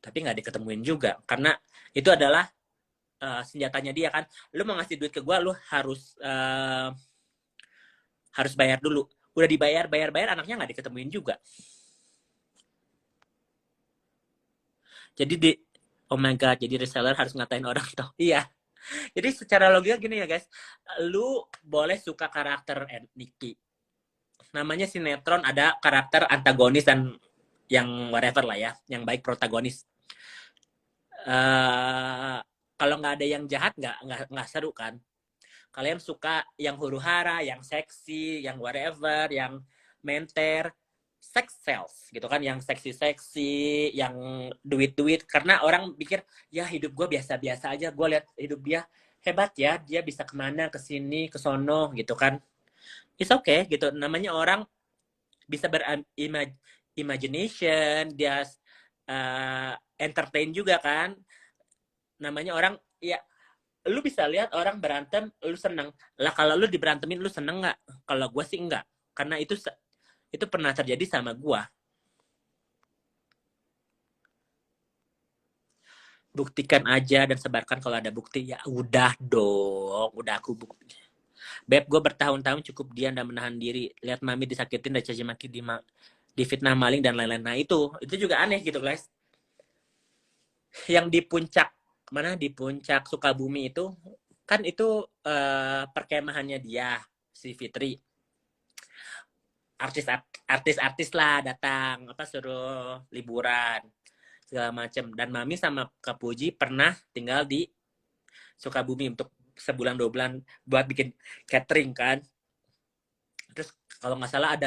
Tapi nggak diketemuin juga. Karena itu adalah senjatanya dia kan. Lu mau ngasih duit ke gue, lu harus bayar dulu. Udah bayar anaknya nggak diketemuin juga. Jadi oh my god, jadi reseller harus ngatain orang toh. Iya. Jadi secara logika gini ya guys, lu boleh suka karakter Niki. Namanya sinetron ada karakter antagonis dan yang whatever lah ya, yang baik protagonis. Kalau nggak ada yang jahat nggak seru kan. Kalian suka yang huru-hara, yang seksi, yang whatever, yang menter, sex sells gitu kan, yang seksi-seksi, yang duit-duit. Karena orang pikir ya hidup gue biasa-biasa aja, gue lihat hidup dia hebat ya, dia bisa kemana, kesini, kesono gitu kan. It's okay gitu, namanya orang bisa berimagination, dia entertain juga kan. Namanya orang ya, lu bisa lihat orang berantem lu seneng lah, kalau lu diberantemin lu seneng nggak? Kalau gue sih enggak, karena itu pernah terjadi sama gue. Buktikan aja dan sebarkan kalau ada bukti. Ya udah dong, udah aku bukti. Beb, gue bertahun-tahun cukup diam dan menahan diri. Lihat mami disakitin dan caci maki di fitnah maling dan lain-lain. Nah itu juga aneh gitu guys. Yang di puncak mana, di puncak Sukabumi itu kan itu perkemahannya dia, si Fitri. Artis-artis lah datang, apa, suruh liburan segala macem. Dan mami sama Kak Puji pernah tinggal di Sukabumi untuk sebulan 2 bulan buat bikin catering kan. Terus kalau nggak salah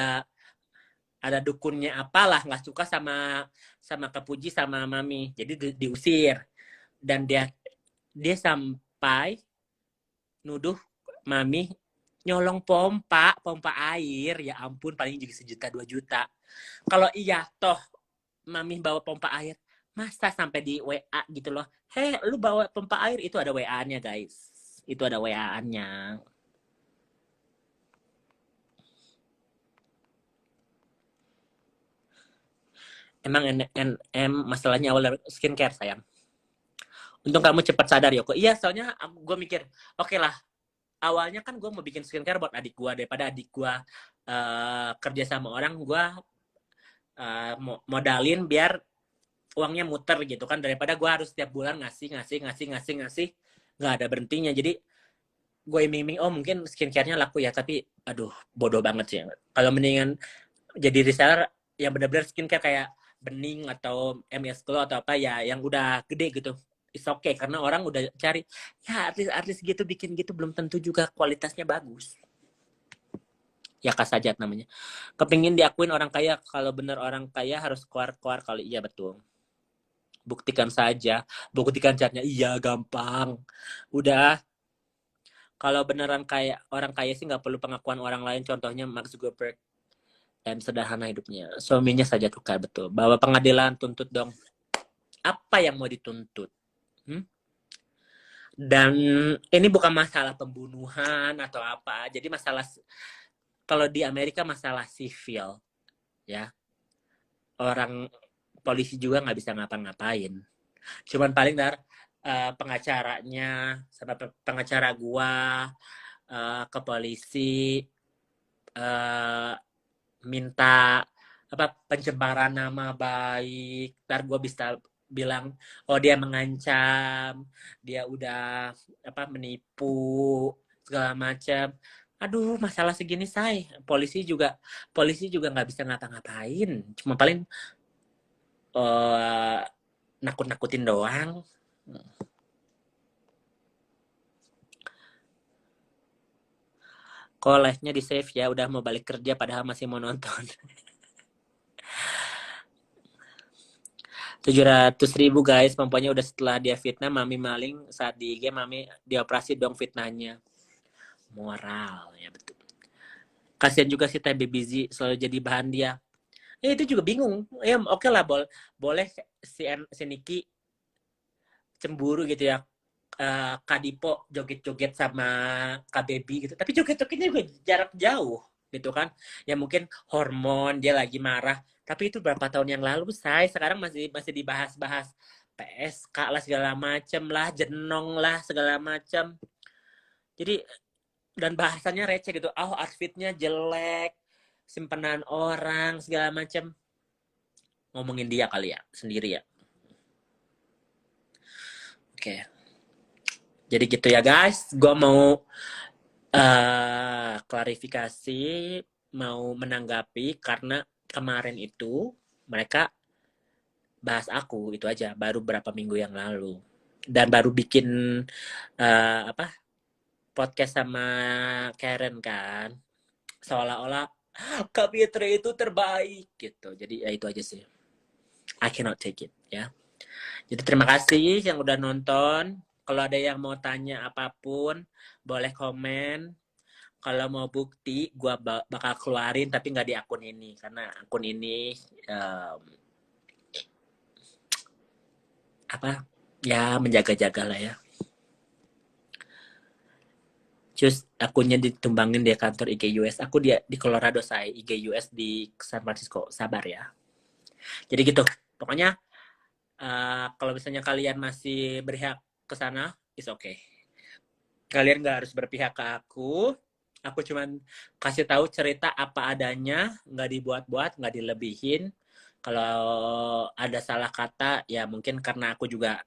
ada dukunnya apalah, nggak suka sama Kak Puji sama mami, jadi diusir. Dan dia sampai nuduh mami nyolong pompa air. Ya ampun, paling juga 1 juta 2 juta. Kalau iya toh mami bawa pompa air, masa sampai di WA gitu loh, heh lu bawa pompa air, itu ada WA-nya guys, itu ada WA-nya. Emang masalahnya awal dari skincare sayang. Untung kamu cepat sadar Yoko. Iya, soalnya gue mikir, oke lah, awalnya kan gue mau bikin skincare buat adik gue, daripada adik gue kerja sama orang, gue modalin biar uangnya muter gitu kan, daripada gue harus setiap bulan ngasih nggak ada berhentinya. Jadi gue iming-iming, oh mungkin skincare-nya laku ya, tapi aduh bodoh banget sih. Kalau mendingan jadi reseller yang benar-benar skincare kayak Bening atau MS Glow atau apa ya, yang udah gede gitu. It's okay, karena orang udah cari ya artis-artis gitu bikin gitu, belum tentu juga kualitasnya bagus. Ya Kak Sajat namanya. Kepingin diakuin orang kaya, kalau bener orang kaya harus keluar kali. Iya betul. Buktikan saja, buktikan catnya. Iya gampang. Udah, kalau beneran kaya, orang kaya sih nggak perlu pengakuan orang lain. Contohnya Mark Zuckerberg, dan sederhana hidupnya. Suaminya saja tukar, betul. Bawa pengadilan, tuntut dong. Apa yang mau dituntut? Dan ini bukan masalah pembunuhan atau apa. Jadi masalah, kalau di Amerika masalah sivil, ya. Orang polisi juga nggak bisa ngapa-ngapain. Cuman paling pengacaranya sama pengacara gua ke polisi minta apa, pencemaran nama baik. Ntar gue bisa bilang, oh dia mengancam, dia udah apa, menipu segala macam. Aduh, masalah segini polisi juga nggak bisa ngapa-ngapain. Cuma paling nakut-nakutin doang. Kok live-nya di save ya, udah mau balik kerja padahal masih mau nonton. 700.000 guys, pompanya udah setelah dia fitnah mami maling saat di IG, mami dioperasi dong fitnahnya. Moral ya, betul. Kasian juga si Teh Bizi selalu jadi bahan dia. Ya itu juga bingung. Ya oke lah, boleh si Niki cemburu gitu ya. Kak Dipo joget-joget sama Kak Baby gitu. Tapi joget-jogetnya juga jarak jauh gitu kan. Ya mungkin hormon, dia lagi marah. Tapi itu berapa tahun yang lalu, sekarang masih dibahas-bahas PSK lah, segala macem lah, jenong lah, segala macem. Jadi, dan bahasanya receh gitu. Oh, outfitnya jelek, simpenan orang, segala macem. Ngomongin dia kali ya, sendiri ya. Oke. Jadi gitu ya guys, gue mau klarifikasi, mau menanggapi, karena kemarin itu mereka bahas aku, itu aja, baru berapa minggu yang lalu. Dan baru bikin podcast sama Karen kan, seolah-olah Kak Fitri itu terbaik gitu. Jadi ya itu aja sih, I cannot take it ya. Jadi terima kasih yang udah nonton. Kalau ada yang mau tanya apapun, boleh komen. Kalau mau bukti, gue bakal keluarin, tapi nggak di akun ini. Karena akun ini apa ya menjaga-jaga lah ya. Terus akunnya ditumbangin di kantor IG US. Aku di Colorado, saya IG US di San Francisco. Sabar ya. Jadi gitu. Pokoknya kalau misalnya kalian masih berpihak ke sana, is okay. Kalian nggak harus berpihak ke aku. Aku cuman kasih tahu cerita apa adanya, nggak dibuat-buat, nggak dilebihin. Kalau ada salah kata, ya mungkin karena aku juga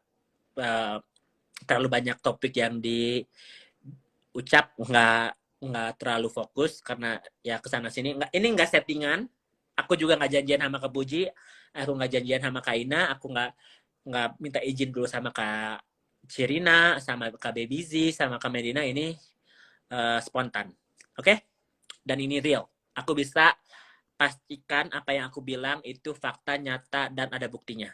terlalu banyak topik yang diucap, nggak terlalu fokus karena ya kesana sini. Ini nggak settingan. Aku juga nggak janjian sama Kak Puji, aku nggak janjian sama Kak Ina, aku nggak minta izin dulu sama Kak Cirina, sama Kak Baby Z, sama Kak Medina. Ini spontan, oke? Dan ini real. Aku bisa pastikan apa yang aku bilang itu fakta nyata dan ada buktinya.